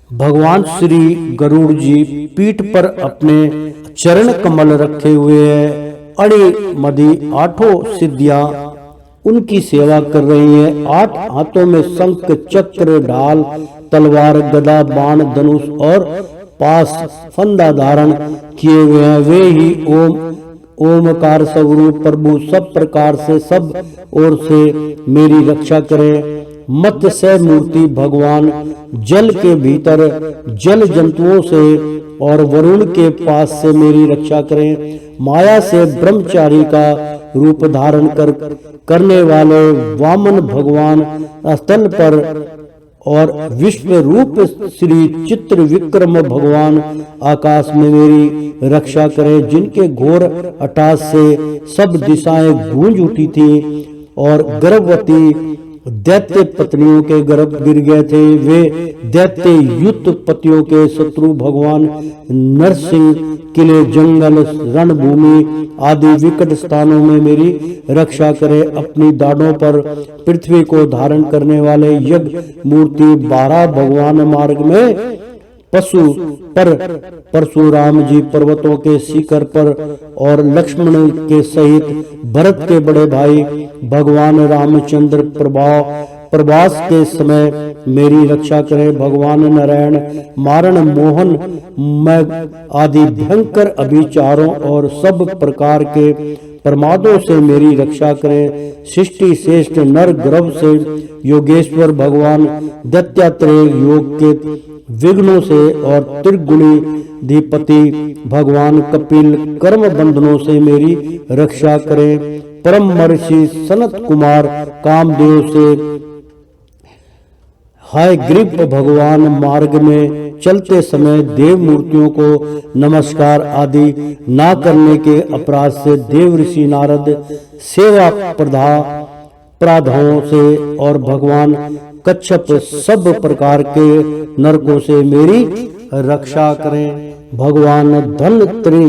भगवान श्री गरुड़ जी पीठ पर अपने चरण कमल रखे हुए हैं। अड़ी मदी 8 सिद्धियां उनकी सेवा कर रही हैं। 8 हाथों में शंख, चक्र, ढाल, तलवार, गदा, बाण, धनुष और पास फंदा धारण किए हुए हैं। वे ही ओमकार स्वरूप प्रभु सब प्रकार से सब ओर से मेरी रक्षा करें। मत्स्य मूर्ति भगवान जल के भीतर जल जंतुओं से और वरुण के पास से मेरी रक्षा करें। माया से ब्रह्मचारी का रूप धारण करने वाले वामन भगवान स्थल पर और विश्व रूप श्री चित्र विक्रम भगवान आकाश में मेरी रक्षा करें। जिनके घोर अट्टहास से सब दिशाएं गूंज उठी थी और गर्भवती दैत्य पत्नियों के गर्भ गिर गए थे। वे दैत्य युद्ध पतियों के शत्रु भगवान नरसिंह किले, जंगल, रणभूमि आदि विकट स्थानों में मेरी रक्षा करे। अपनी दाढ़ों पर पृथ्वी को धारण करने वाले यज्ञ मूर्ति 12 भगवान मार्ग में पशु पर परशुराम जी पर्वतों के शिखर पर और लक्ष्मण के सहित भरत के बड़े भाई भगवान रामचंद्र प्रवास के समय मेरी रक्षा करें। भगवान नारायण मारण, मोहन, मैं आदि भयंकर अभिचारों और सब प्रकार के प्रमादों से मेरी रक्षा करें। सृष्टि श्रेष्ठ नर गर्भ से योगेश्वर भगवान दत्तात्रेय योग के विघ्नों से और त्रिगुणी धीपति भगवान कपिल कर्म बंधनों से मेरी रक्षा करें। परम महर्षि सनत कुमार कामदेव से हाय ग्रीव भगवान मार्ग में चलते समय देव मूर्तियों को नमस्कार आदि ना करने के अपराध से देव ऋषि नारद सेवा प्राधाओं से और भगवान कच्छप सब प्रकार के नरकों से मेरी रक्षा करें। भगवान धनत्री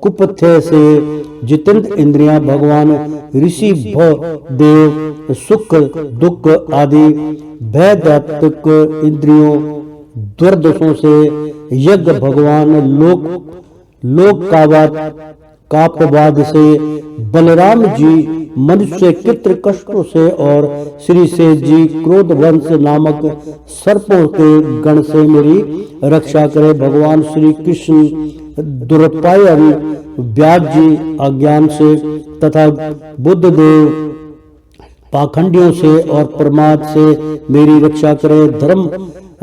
कुपथे से जितेंद्र इंद्रियां भगवान ऋषि देव सुख दुख आदि भयदात्मक इंद्रियों दुर्दशों से यज्ञ भगवान कापवाद से, बलराम जी मनुष्य कृत्र कष्टों से और श्री शेष जी क्रोध वंश नामक सर्पों के गण से मेरी रक्षा करे। भगवान श्री कृष्ण दुर्पायन व्यास जी अज्ञान से तथा बुद्ध देव पाखंडियों से और प्रमाद से मेरी रक्षा करे। धर्म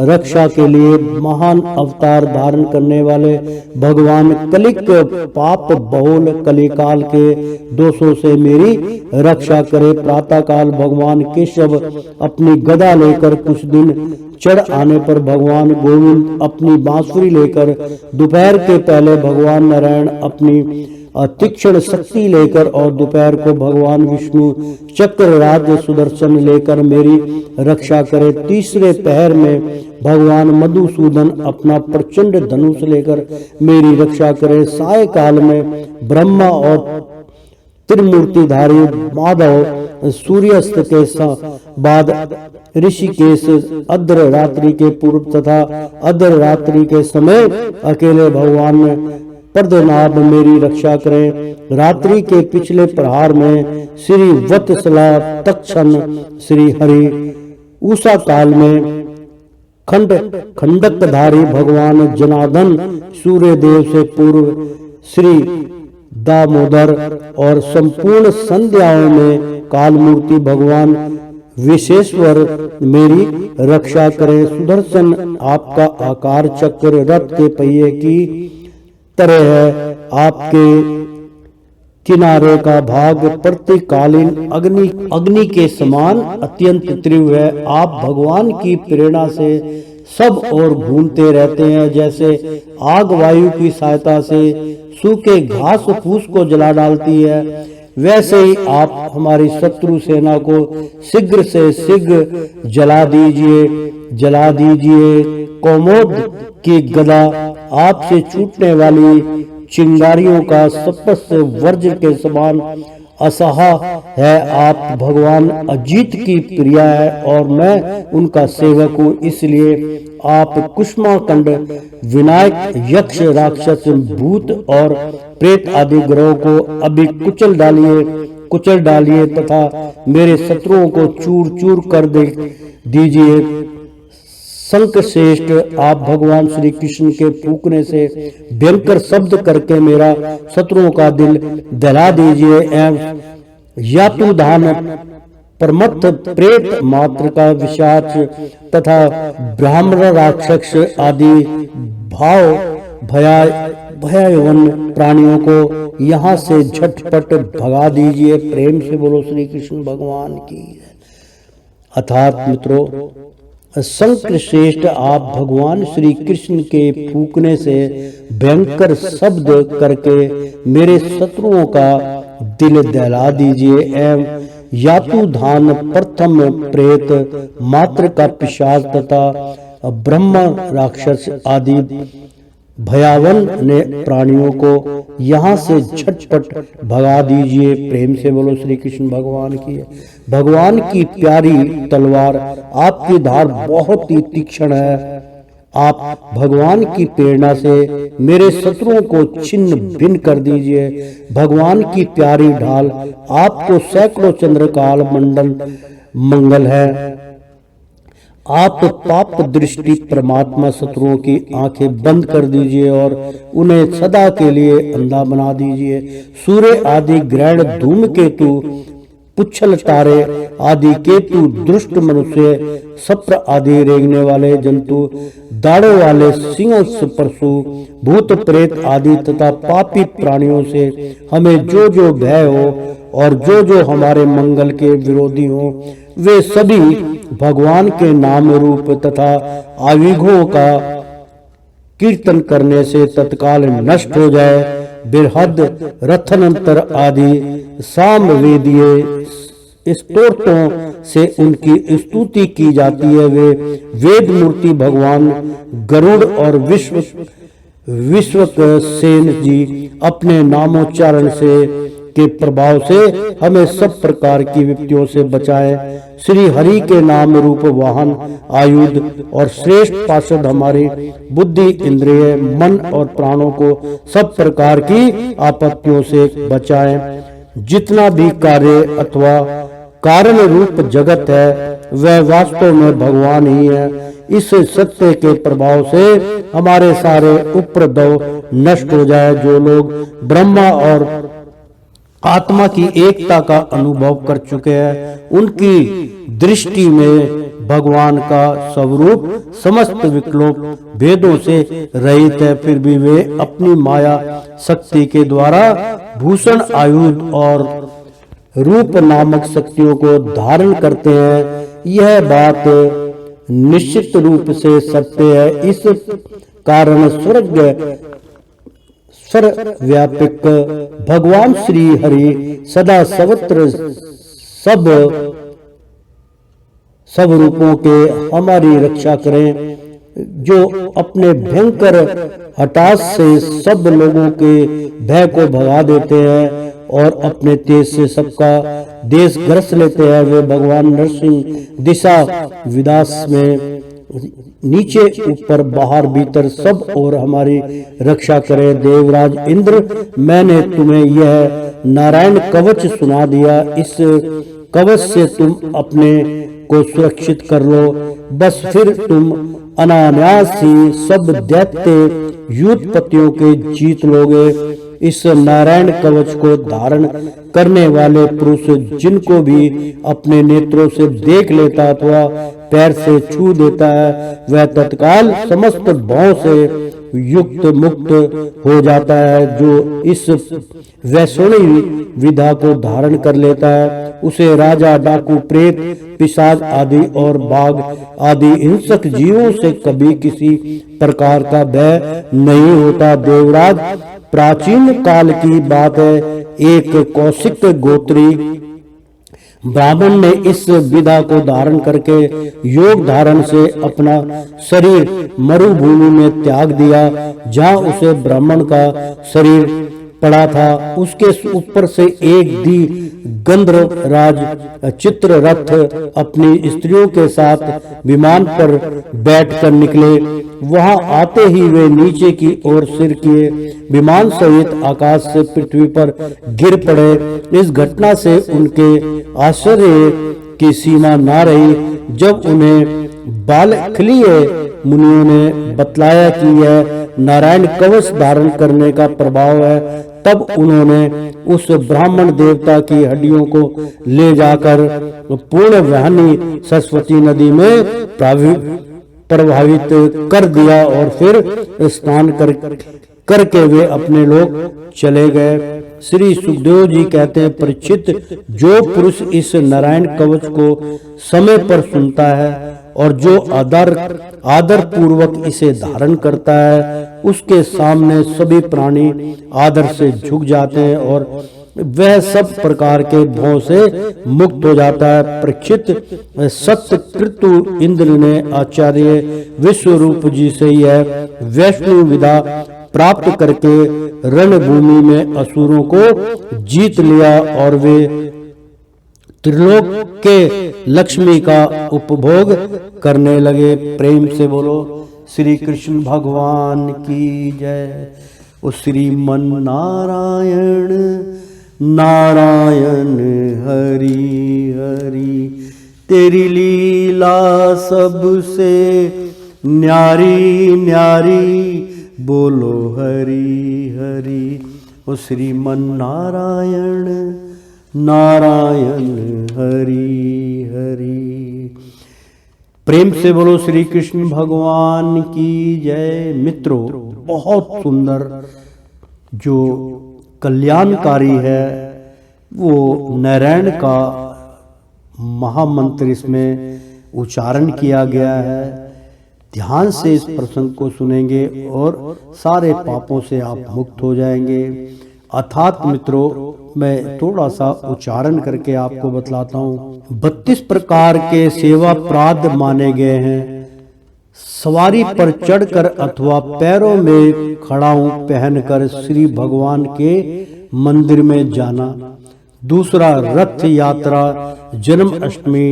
रक्षा के लिए महान अवतार धारण करने वाले भगवान कलिक पाप बहुल कलिकाल के दोषों से मेरी रक्षा करे। प्रातः काल भगवान केशव अपनी गदा लेकर कुछ दिन चढ़ आने पर भगवान गोविंद अपनी बांसुरी लेकर, दोपहर के पहले भगवान नारायण अपनी तीक्ष्ण शक्ति लेकर और दोपहर को भगवान विष्णु चक्र राज सुदर्शन लेकर मेरी रक्षा करे। तीसरे पहर में भगवान मधुसूदन अपना प्रचंड धनुष लेकर मेरी रक्षा करे। साय काल में ब्रह्मा और त्रिमूर्तिधारी माधव सूर्यास्त के बाद ऋषिकेश अर्ध रात्रि के पूर्व तथा अर्ध रात्रि के समय अकेले भगवान पर्दनाभ मेरी रक्षा करें। रात्रि के पिछले प्रहार में श्री वत्सला तक्षण श्री हरि, उषा काल में खंडकधारी भगवान जनार्दन, सूर्य देव से पूर्व श्री दामोदर और संपूर्ण संध्याओं में काल मूर्ति भगवान विशेश्वर मेरी रक्षा करें। सुदर्शन आपका आकार चक्र रथ के पहिए की तरह है। आपके किनारे का भाग प्रतिकालीन अग्नि के समान अत्यंत तीव्र है। आप भगवान की प्रेरणा से सब ओर घूमते रहते हैं। जैसे आग वायु की सहायता से सूखे घास फूस को जला डालती है, वैसे ही आप हमारी शत्रु सेना को शीघ्र से शीघ्र जला दीजिए। कौमोद की गदा, आपसे छूटने वाली चिंगारियों का सपस वज्र के समान असहा है। आप भगवान अजीत की प्रिया है और मैं उनका सेवक हूँ, इसलिए आप कुष्मांड, विनायक, यक्ष, राक्षस, भूत और प्रेत आदि ग्रहों को अभी कुचल डालिए तथा मेरे शत्रुओं को चूर चूर कर दीजिए। शंख श्रेष्ठ, आप भगवान श्री कृष्ण के फूंकने से भयंकर शब्द करके मेरा शत्रुओं का दिल दहला दीजिए। एवं यातुधान, प्रमथ, प्रेत मात्र का विशाच तथा ब्राह्मण, राक्षस आदि भयावन प्राणियों को यहाँ से झटपट भगा दीजिए। प्रेम से बोलो श्री कृष्ण भगवान की। अर्थात मित्रों, शंख श्रेष्ठ, आप भगवान श्री कृष्ण के फूंकने से भयंकर शब्द करके मेरे शत्रुओं का दिल दहला दीजिए। एवं यातुधान, प्रथम प्रेत मात्र का पिशाच तथा ब्रह्म, राक्षस आदि भयावन ने प्राणियों को यहाँ से झटपट भगा दीजिए। प्रेम से बोलो श्री कृष्ण भगवान की। भगवान की प्यारी तलवार, आपकी धार बहुत ही तीक्ष्ण है। आप भगवान की प्रेरणा से मेरे शत्रुओं को छिन्न भिन्न कर दीजिए। भगवान की प्यारी ढाल, आपको सैकड़ों चंद्रकाल मंगल है। आप पाप दृष्टि परमात्मा शत्रुओं की आंखें बंद कर दीजिए और उन्हें सदा के लिए अंधा बना दीजिए। सूर्य आदि ग्रहण, धूमकेतु, पुच्छल तारे आदि केतु, दुष्ट मनुष्य, सप्र आदि रेंगने वाले जंतु, दाढ़ों वाले सिंह, परशु, भूत प्रेत आदि तथा पापी प्राणियों से हमें जो जो भय हो और जो जो हमारे मंगल के विरोधी हो, वे सभी भगवान के नाम रूप तथा आयुधों का कीर्तन करने से तत्काल नष्ट हो जाए। बृहद, रथनंतर आदि सामवेदीय स्तोत्रों से उनकी स्तुति की जाती है। वे वेद मूर्ति भगवान गरुड़ और विश्वसेन जी अपने नामोच्चारण से के प्रभाव से हमें सब प्रकार की विपत्तियों से बचाए। श्री हरि के नाम रूप वाहन, आयुध और श्रेष्ठ पार्षद हमारी बुद्धि, इंद्रिय, मन और प्राणों को सब प्रकार की आपत्तियों से बचाए। जितना भी कार्य अथवा कारण रूप जगत है वह वास्तव में भगवान ही है। इस सत्य के प्रभाव से हमारे सारे उपद्रव नष्ट हो जाए। जो लोग ब्रह्मा और आत्मा की एकता का अनुभव कर चुके हैं, उनकी दृष्टि में भगवान का स्वरूप समस्त विकल्प भेदों से रहित है। फिर भी वे अपनी माया शक्ति के द्वारा भूषण, आयुध और रूप नामक शक्तियों को धारण करते हैं। यह बात निश्चित रूप से सत्य है। इस कारण सर्वव्यापक भगवान श्री हरि सदा सर्वत्र सब रूपों के हमारी रक्षा करें, जो अपने भयंकर हताश से सब लोगों के भय को भगा देते हैं और अपने तेज से सबका देश ग्रस लेते हैं। वे भगवान नरसिंह दिशा विदास में नीचे ऊपर बाहर भीतर सब और हमारी रक्षा करें। देवराज इंद्र, मैंने तुम्हें यह नारायण कवच सुना दिया। इस कवच से तुम अपने को सुरक्षित कर लो। बस फिर तुम अनायास ही सब दैत्य युद्धपतियों के जीत लोगे। इस नारायण कवच को धारण करने वाले पुरुष, जिनको भी अपने नेत्रों से देख लेता अथवा पैर से छू देता है, वह तत्काल समस्त भाव से युक्त मुक्त हो जाता है। जो इस वैष्णवी विधा को धारण कर लेता है, उसे राजा, डाकू, प्रेत, पिशाच आदि और बाघ आदि हिंसक जीवों से कभी किसी प्रकार का भय नहीं होता। देवराज, प्राचीन काल की बात है, एक कौशिक गोत्री ब्राह्मण ने इस विधा को धारण करके योग धारण से अपना शरीर मरुभूमि में त्याग दिया। जहाँ उसे ब्राह्मण का शरीर पड़ा था, उसके ऊपर से एक दी गंधर्व राज चित्ररथ अपनी स्त्रियों के साथ विमान पर बैठकर निकले। वहां आते ही वे नीचे की ओर सिर किए विमान सहित आकाश से पृथ्वी पर गिर पड़े। इस घटना से उनके आश्चर्य की सीमा न रही। जब उन्हें बालखलीय मुनियों ने बतलाया कि यह नारायण कवच धारण करने का प्रभाव है, तब उन्होंने उस ब्राह्मण देवता की हड्डियों को ले जाकर पूर्ण वहनी सरस्वती नदी में प्रभावित कर दिया और फिर स्नान करके वे अपने लोग चले गए। श्री सुखदेव जी कहते हैं, परीक्षित, जो पुरुष इस नारायण कवच को समय पर सुनता है और जो आदर पूर्वक इसे धारण करता है, उसके सामने सभी प्राणी आदर से झुक जाते हैं और वह सब प्रकार के भों से मुक्त हो जाता है। परीक्षित, सत्यकृतु इंद्र ने आचार्य विश्वरूप जी से यह वैष्णव विधा प्राप्त करके रणभूमि में असुरों को जीत लिया और वे त्रिलोक के लक्ष्मी का उपभोग करने लगे। प्रेम से बोलो श्री कृष्ण भगवान की जय। ओ श्रीमन नारायण नारायण हरि हरि, तेरी लीला सबसे न्यारी न्यारी, बोलो हरि हरि। ओ श्रीमन नारायण नारायण हरि हरि। प्रेम से बोलो श्री कृष्ण भगवान की जय। मित्रों, बहुत सुंदर जो कल्याणकारी है वो नारायण का महामंत्र इसमें उच्चारण किया गया है। ध्यान से इस प्रसंग को सुनेंगे और सारे पापों से आप मुक्त हो जाएंगे। अर्थात मित्रों, मैं थोड़ा सा उच्चारण करके आपको बतलाता हूँ। 32 प्रकार के सेवा अपराध माने गए हैं। सवारी पर चढ़कर अथवा पैरों में खड़ाऊ पहनकर श्री भगवान के मंदिर में जाना। दूसरा, रथ यात्रा, जन्माष्टमी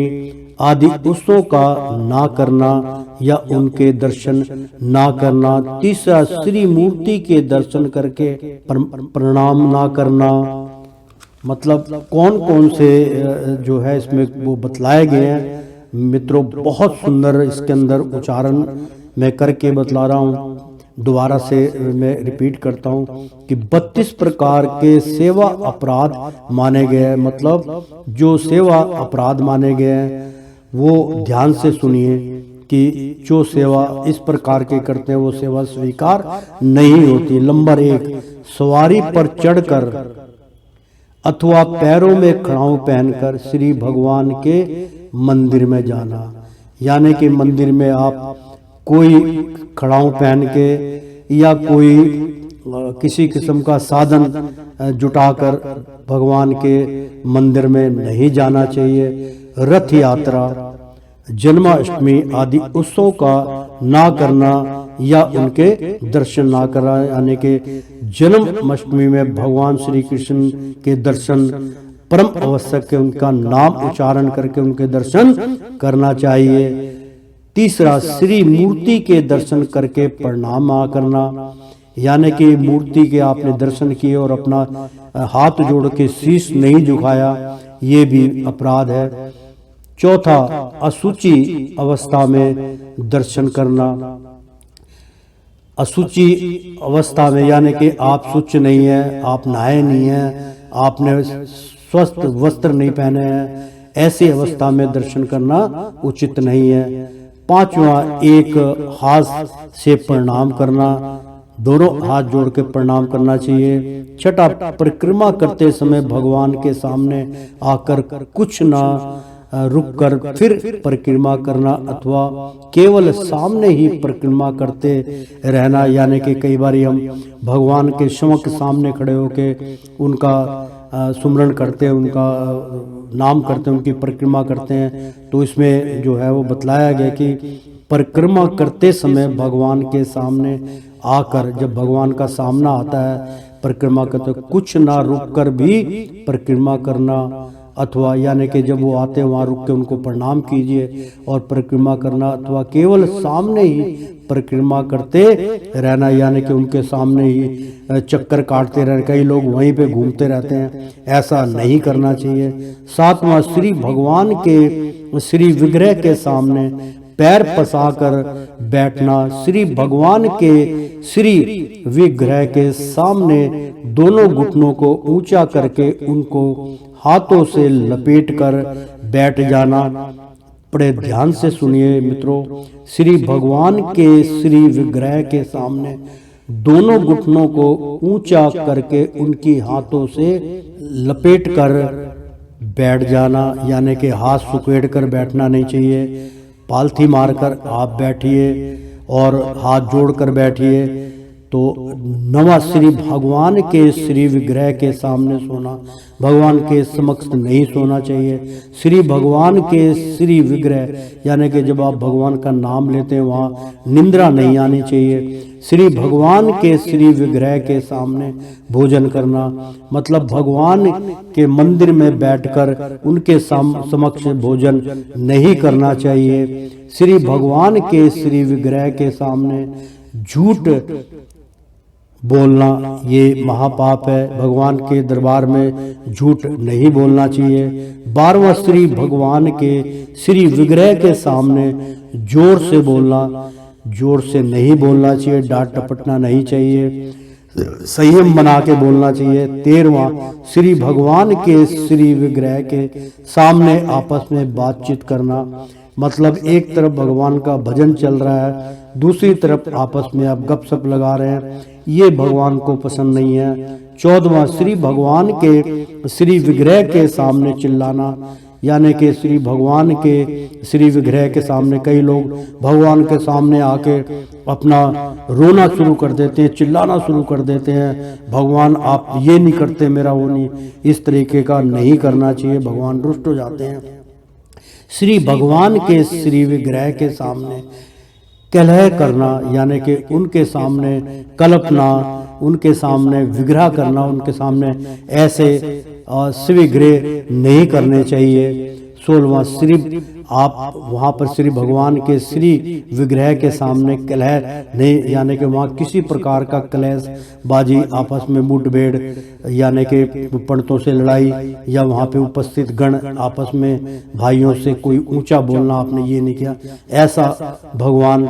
आदि उत्सवों का ना करना या उनके दर्शन ना करना। तीसरा, श्री मूर्ति के दर्शन करके प्रणाम ना करना। मतलब कौन कौन से जो है इसमें वो बतलाए गए हैं मित्रों, बहुत सुंदर इसके अंदर उच्चारण मैं करके बतला रहा हूँ। दोबारा से मैं रिपीट करता हूँ कि 32 प्रकार के सेवा अपराध माने गए हैं। मतलब जो सेवा अपराध माने गए हैं वो ध्यान से सुनिए कि जो सेवा इस प्रकार के करते हैं वो सेवा स्वीकार नहीं होती। नंबर 1, सवारी पर चढ़कर अथवा पैरों में खड़ाऊ पहनकर श्री भगवान के मंदिर में जाना। यानी कि मंदिर में आप कोई खड़ाऊ पहन के या कोई किसी किस्म का साधन जुटाकर भगवान के मंदिर में नहीं जाना चाहिए। रथ यात्रा, जन्माष्टमी आदि उत्सव का ना करना या उनके दर्शन ना करना। यानी कि जन्माष्टमी में भगवान श्री कृष्ण के दर्शन परम आवश्यक है, उनका नाम उच्चारण करके उनके दर्शन करना चाहिए। तीसरा, श्री मूर्ति के दर्शन करके प्रणाम ना करना। यानी कि मूर्ति के आपने दर्शन किए और अपना हाथ जोड़ के शीश नहीं झुकाया, ये भी अपराध है। चौथा, अशुचि अवस्था में दर्शन करना। अशुचि अवस्था में यानी कि आप शुचि नहीं है, आप नहाए नहीं है, आपने स्वस्थ वस्त्र नहीं पहने हैं, ऐसी अवस्था में दर्शन करना उचित नहीं है। पांचवा, एक हाथ से प्रणाम करना, दोनों हाथ जोड़ के प्रणाम करना चाहिए। छठा, परिक्रमा करते समय भगवान के सामने आकर कुछ ना रुककर फिर परिक्रमा करना अथवा केवल सामने ही परिक्रमा करते रहना। यानी कि कई बार हम भगवान के समक्ष सामने खड़े होके उनका सुमरण करते हैं, उनका नाम करते हैं, उनकी परिक्रमा करते हैं। तो इसमें जो है वो बतलाया गया कि परिक्रमा करते समय भगवान के सामने आकर, जब भगवान का सामना आता है परिक्रमा करते कुछ ना रुककर भी परिक्रमा करना। अथवा यानी कि जब वो आते हैं वहाँ रुक के उनको प्रणाम कीजिए और परिक्रमा करना। अथवा केवल सामने ही परिक्रमा करते रहना, यानी कि उनके सामने ही चक्कर काटते रहना। कई लोग वहीं पे घूमते रहते हैं, ऐसा नहीं करना चाहिए। सातवां, श्री भगवान के श्री विग्रह के सामने पैर पसाकर बैठना। श्री भगवान के श्री विग्रह के सामने दोनों घुटनों को ऊंचा करके उनको हाथों से लपेटकर बैठ जाना। बड़े ध्यान से सुनिए मित्रों, श्री भगवान के श्री विग्रह के सामने दोनों घुटनों को ऊंचा करके उनकी हाथों से लपेटकर बैठ जाना। यानी कि हाथ सुकेड़ कर बैठना नहीं चाहिए, पालथी मारकर आप बैठिए और हाथ जोड़कर बैठिए। तो नवा, श्री भगवान के श्री विग्रह के सामने सोना, भगवान के समक्ष नहीं सोना चाहिए। श्री भगवान के श्री विग्रह यानी कि जब आप भगवान का नाम लेते हैं वहाँ निंद्रा नहीं आनी चाहिए। श्री भगवान के श्री विग्रह के सामने भोजन करना, मतलब भगवान के मंदिर में बैठकर उनके समक्ष भोजन नहीं करना चाहिए। श्री भगवान के श्री विग्रह के सामने झूठ बोलना ये महापाप है। भगवान के दरबार में झूठ नहीं बोलना चाहिए। 12वां, श्री भगवान के श्री विग्रह के सामने जोर से बोलना, जोर से नहीं बोलना चाहिए, डांट टपटना नहीं चाहिए, संयम बना के बोलना चाहिए। 13वां, श्री भगवान के श्री विग्रह के सामने आपस में बातचीत करना, मतलब एक तरफ भगवान का भजन चल रहा है, दूसरी तरफ आपस में आप गपशप लगा रहे हैं, ये भगवान को पसंद नहीं है। 14वां, श्री भगवान के श्री विग्रह के सामने चिल्लाना, यानी कि श्री भगवान के श्री विग्रह के सामने कई लोग भगवान के सामने आके अपना रोना शुरू कर देते हैं, चिल्लाना शुरू कर देते हैं, भगवान आप ये नहीं करते, मेरा वो नहीं। इस तरीके का नहीं करना चाहिए, भगवान रुष्ट हो जाते हैं। श्री भगवान के श्री विग्रह के सामने कलह करना यानी कि उनके सामने कल्पना, उनके सामने विग्रह करना, उनके सामने ऐसे शिविग्रह नहीं करने चाहिए। 16वां, श्री आप वहाँ पर श्री भगवान के श्री विग्रह के सामने कलह नहीं, यानी कि वहाँ किसी प्रकार का कलेश बाजी, आपस में मुठभेड़ यानी कि पंडितों से लड़ाई, या वहाँ पे उपस्थित गण आपस में भाइयों से कोई ऊंचा बोलना, आपने ये नहीं किया, ऐसा भगवान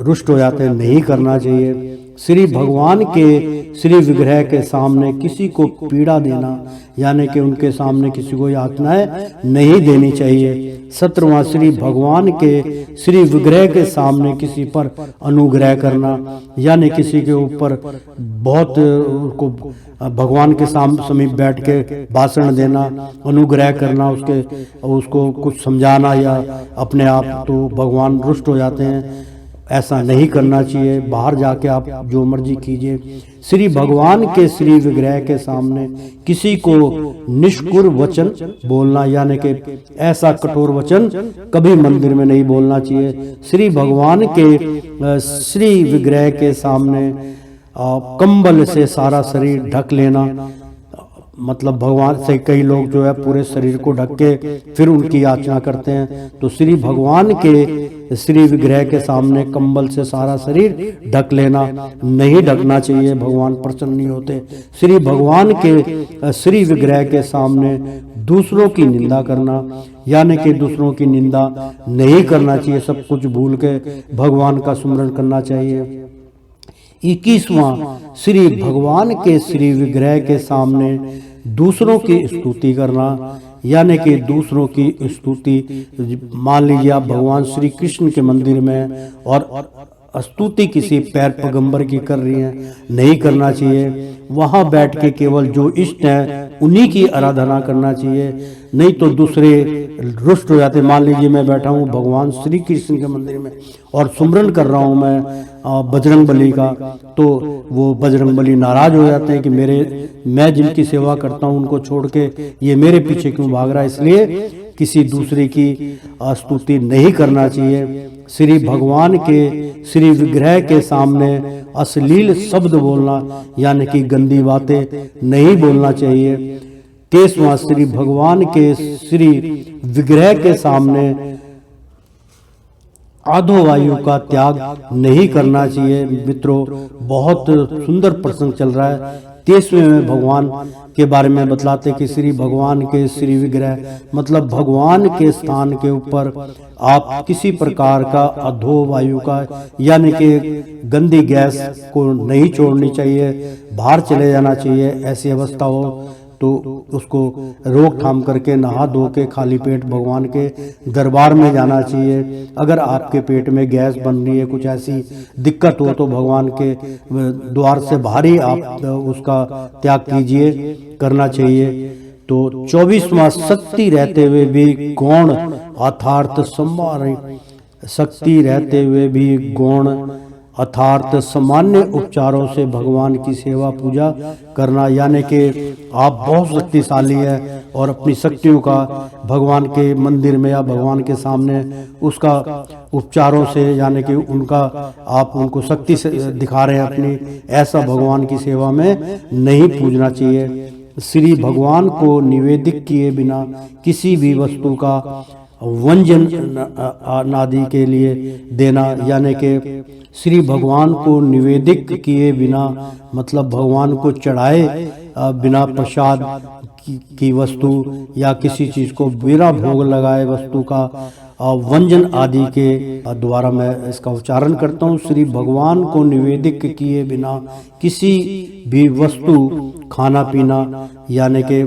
रुष्ट हो जाते हैं, नहीं करना चाहिए। श्री भगवान के श्री विग्रह के सामने किसी को पीड़ा देना यानी कि उनके सामने किसी को यातनाएं नहीं देनी चाहिए। 17वां, श्री भगवान के श्री विग्रह के सामने किसी पर अनुग्रह करना यानी किसी के ऊपर बहुत उनको भगवान के समीप बैठ के भाषण देना, अनुग्रह करना, उसको कुछ समझाना या अपने आप, तो भगवान रुष्ट हो जाते हैं, ऐसा नहीं करना चाहिए। बाहर जाके आप जो मर्जी कीजिए। श्री भगवान के श्री विग्रह के सामने किसी को निष्ठुर वचन बोलना यानी कि ऐसा कठोर वचन कभी मंदिर में नहीं बोलना चाहिए। श्री भगवान के श्री विग्रह के सामने कंबल से सारा शरीर ढक लेना, मतलब भगवान से कई लोग जो है पूरे शरीर को ढक के फिर उनकी याचना करते हैं, तो श्री भगवान के श्री विग्रह के सामने कंबल से सारा शरीर ढक लेना नहीं ढकना चाहिए, भगवान प्रसन्न नहीं होते। श्री भगवान के श्री विग्रह के सामने दूसरों की निंदा करना यानी कि दूसरों की निंदा नहीं करना चाहिए, सब कुछ भूल के भगवान का सुमिरन करना चाहिए। 21वां, श्री भगवान के श्री विग्रह के सामने दूसरों की स्तुति करना यानी कि दूसरों की स्तुति, मान लीजिए आप भगवान श्री कृष्ण के मंदिर में और स्तुति किसी पैर पैगंबर की कर रही हैं, नहीं करना चाहिए। वहां बैठ के केवल जो इष्ट हैं उन्हीं की आराधना करना चाहिए, नहीं तो दूसरे रुष्ट हो जाते। मान लीजिए मैं बैठा हूँ भगवान श्री कृष्ण के मंदिर में और सुमरन कर रहा हूँ मैं बजरंग बली का, तो वो बजरंग बली नाराज हो जाते हैं कि मैं जिनकी सेवा करता हूँ उनको छोड़ के ये मेरे पीछे क्यों भाग रहा है, इसलिए किसी दूसरे की स्तुति नहीं करना चाहिए। श्री भगवान के श्री विग्रह के सामने अश्लील शब्द बोलना यानी कि गंदी बातें नहीं बोलना चाहिए। 23वां, श्री भगवान के श्री विग्रह के सामने आधो वायु का त्याग नहीं करना चाहिए। मित्रों, बहुत सुंदर प्रसंग चल रहा है। 23वें में भगवान के बारे में बतलाते कि श्री भगवान के श्री विग्रह मतलब भगवान के स्थान के ऊपर आप किसी प्रकार का अधो वायु का यानी कि गंदी गैस को नहीं छोड़नी चाहिए, बाहर चले जाना चाहिए। ऐसी अवस्था हो तो उसको रोकथाम करके नहा धो के खाली पेट भगवान के दरबार में जाना चाहिए। अगर आपके पेट में गैस बन रही है, कुछ ऐसी दिक्कत हो, तो भगवान के द्वार से बाहर ही आप उसका त्याग कीजिए, करना चाहिए। तो 24वां, शक्ति रहते हुए भी गौण अर्थात शक्ति रहते हुए भी गौण अर्थात सामान्य उपचारों से भगवान की सेवा पूजा करना यानी कि आप बहुत शक्तिशाली है और अपनी शक्तियों का भगवान के मंदिर में या भगवान के सामने उसका उपचारों से यानी कि आप उनको शक्ति से दिखा रहे हैं अपनी, ऐसा भगवान की सेवा में नहीं पूजना चाहिए। श्री भगवान को निवेदित किए बिना किसी भी वस्तु का व्यंजन आदि के लिए देना यानी कि श्री भगवान को निवेदित किए बिना मतलब भगवान को चढ़ाए बिना प्रसाद की वस्तु या किसी चीज को बिना भोग लगाए वस्तु का व्यंजन आदि के द्वारा मैं इसका उच्चारण करता हूँ। श्री भगवान को निवेदित किए बिना किसी भी वस्तु खाना पीना यानी कि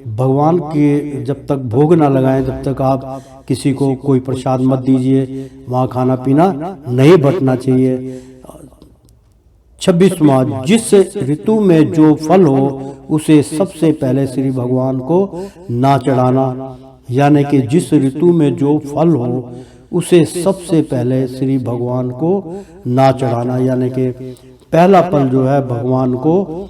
भगवान के जब तक भोग ना लगाएं तब तक आप किसी को कोई प्रसाद मत दीजिए, वहाँ खाना पीना नहीं बटना चाहिए। 26वां, जिस ऋतु में जो फल हो उसे सबसे पहले श्री भगवान को ना चढ़ाना यानी कि जिस ऋतु में जो फल हो उसे सबसे पहले श्री भगवान को ना चढ़ाना यानी कि पहला फल जो है भगवान को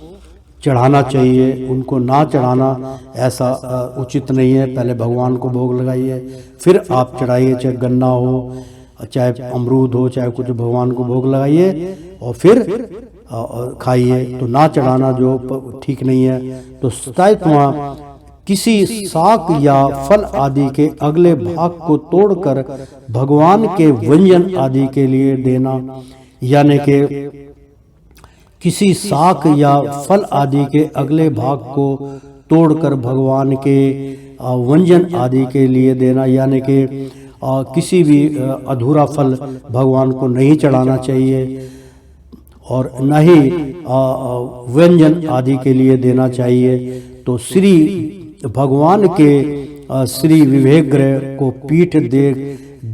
चढ़ाना चाहिए, उनको ना चढ़ाना ऐसा उचित नहीं है। पहले भगवान को भोग लगाइए फिर आप चढ़ाइए, चाहे गन्ना हो चाहे अमरूद हो चाहे कुछ, भगवान को भोग लगाइए और फिर खाइए। तो ना चढ़ाना जो ठीक नहीं है। तो 27वां, किसी शाक या फल आदि के अगले भाग को तोड़कर भगवान के व्यंजन आदि के लिए देना, यानी कि किसी शाक या फल आदि के अगले भाग को तोड़कर भगवान के व्यंजन आदि के लिए देना, यानी कि किसी भी अधूरा फल भगवान को नहीं चढ़ाना चाहिए और न ही व्यंजन आदि के लिए देना चाहिए। तो श्री भगवान के श्री विवेक ग्रह को पीठ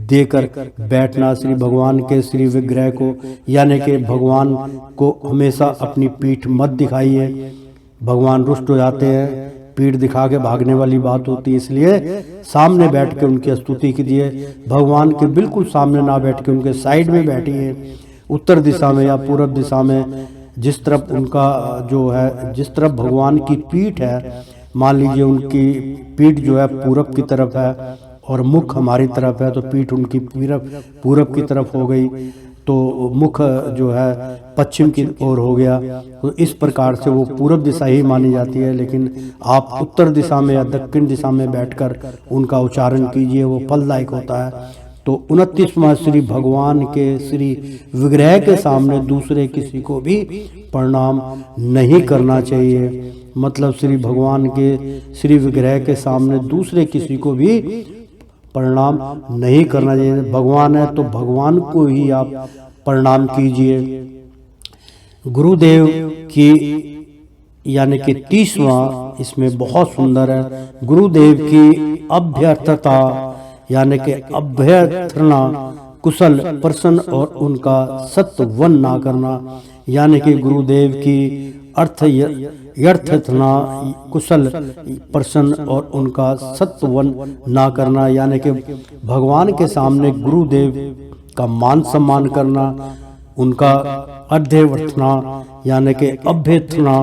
देकर बैठना, श्री भगवान के श्री विग्रह को, यानी कि भगवान को हमेशा अपनी पीठ मत दिखाइए। भगवान रुष्ट हो जाते हैं, पीठ दिखा के भागने वाली बात होती है। इसलिए सामने बैठ के उनकी स्तुति कीजिए। भगवान के बिल्कुल सामने ना बैठ के उनके साइड में बैठिए, उत्तर दिशा में या पूरब दिशा में, जिस तरफ उनका जो है, जिस तरफ भगवान की पीठ है, मान लीजिए उनकी पीठ जो है पूरब की तरफ है और मुख हमारी तरफ है, तो पीठ उनकी पूरब की तरफ हो गई, तो मुख जो है पश्चिम की ओर हो गया। तो इस प्रकार से वो पूरब दिशा ही मानी जाती है। लेकिन आप उत्तर दिशा में या दक्षिण दिशा में बैठकर उनका उच्चारण कीजिए, वो फलदायक होता है। तो 29वां, श्री भगवान के श्री विग्रह के सामने दूसरे किसी को भी प्रणाम नहीं करना चाहिए। मतलब श्री भगवान के श्री विग्रह के सामने दूसरे किसी को भी प्रणाम नहीं करना चाहिए। भगवान है तो भगवान को ही आप प्रणाम कीजिए। गुरुदेव की यानी कि 30वां इसमें बहुत सुंदर है। गुरुदेव की अभ्यर्थता यानी कि अभ्यर्थना, कुशल, प्रसन्न और उनका सत्वन ना करना, यानी कि गुरुदेव की यर्थना, कुशल, प्रसन्न और उनका सत्वन ना करना, यानी कि भगवान के सामने गुरुदेव का मान सम्मान करना, उनका अध्यर्थना यानी कि अभ्यर्थना,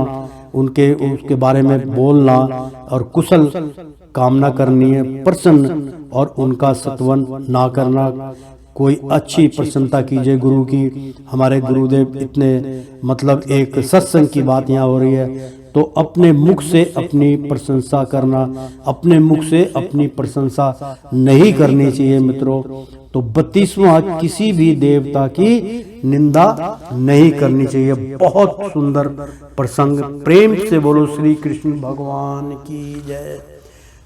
उसके बारे में बोलना और कुशल कामना करनी है, प्रसन्न और उनका सत्वन ना करना। कोई अच्छी प्रसन्नता कीजिए गुरु की। हमारे गुरुदेव इतने, मतलब एक सत्संग की बात यहाँ हो रही है, तो अपने मुख से अपनी प्रशंसा करना, अपने मुख से अपनी प्रशंसा नहीं करनी चाहिए मित्रों। तो 32वां, किसी भी देवता की निंदा नहीं करनी चाहिए। बहुत सुंदर प्रसंग, प्रेम से बोलो श्री कृष्ण भगवान की जय।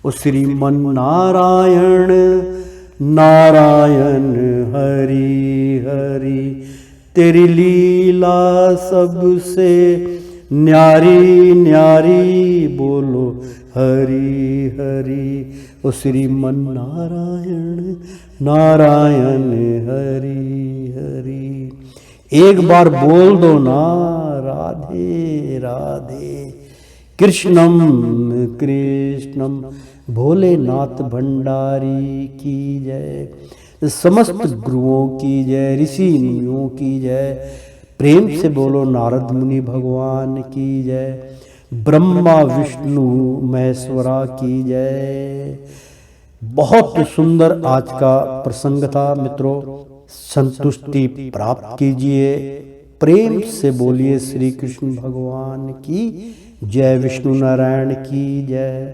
ओ श्रीमन नारायण नारायण हरि हरि, तेरी लीला सबसे न्यारी न्यारी, बोलो हरि हरि। ओ श्रीमन नारायण नारायण हरि हरि। एक बार बोल दो ना, राधे राधे कृष्णम कृष्णम, भोलेनाथ भंडारी की जय। समस्त गुरुओं की जय, ऋषि मुनियों की जय। प्रेम से बोलो नारद मुनि भगवान की जय। ब्रह्मा विष्णु महेश्वरा की जय। बहुत सुंदर आज का प्रसंग था मित्रों। संतुष्टि प्राप्त कीजिए। प्रेम से बोलिए श्री कृष्ण भगवान की जय, विष्णु नारायण की जय।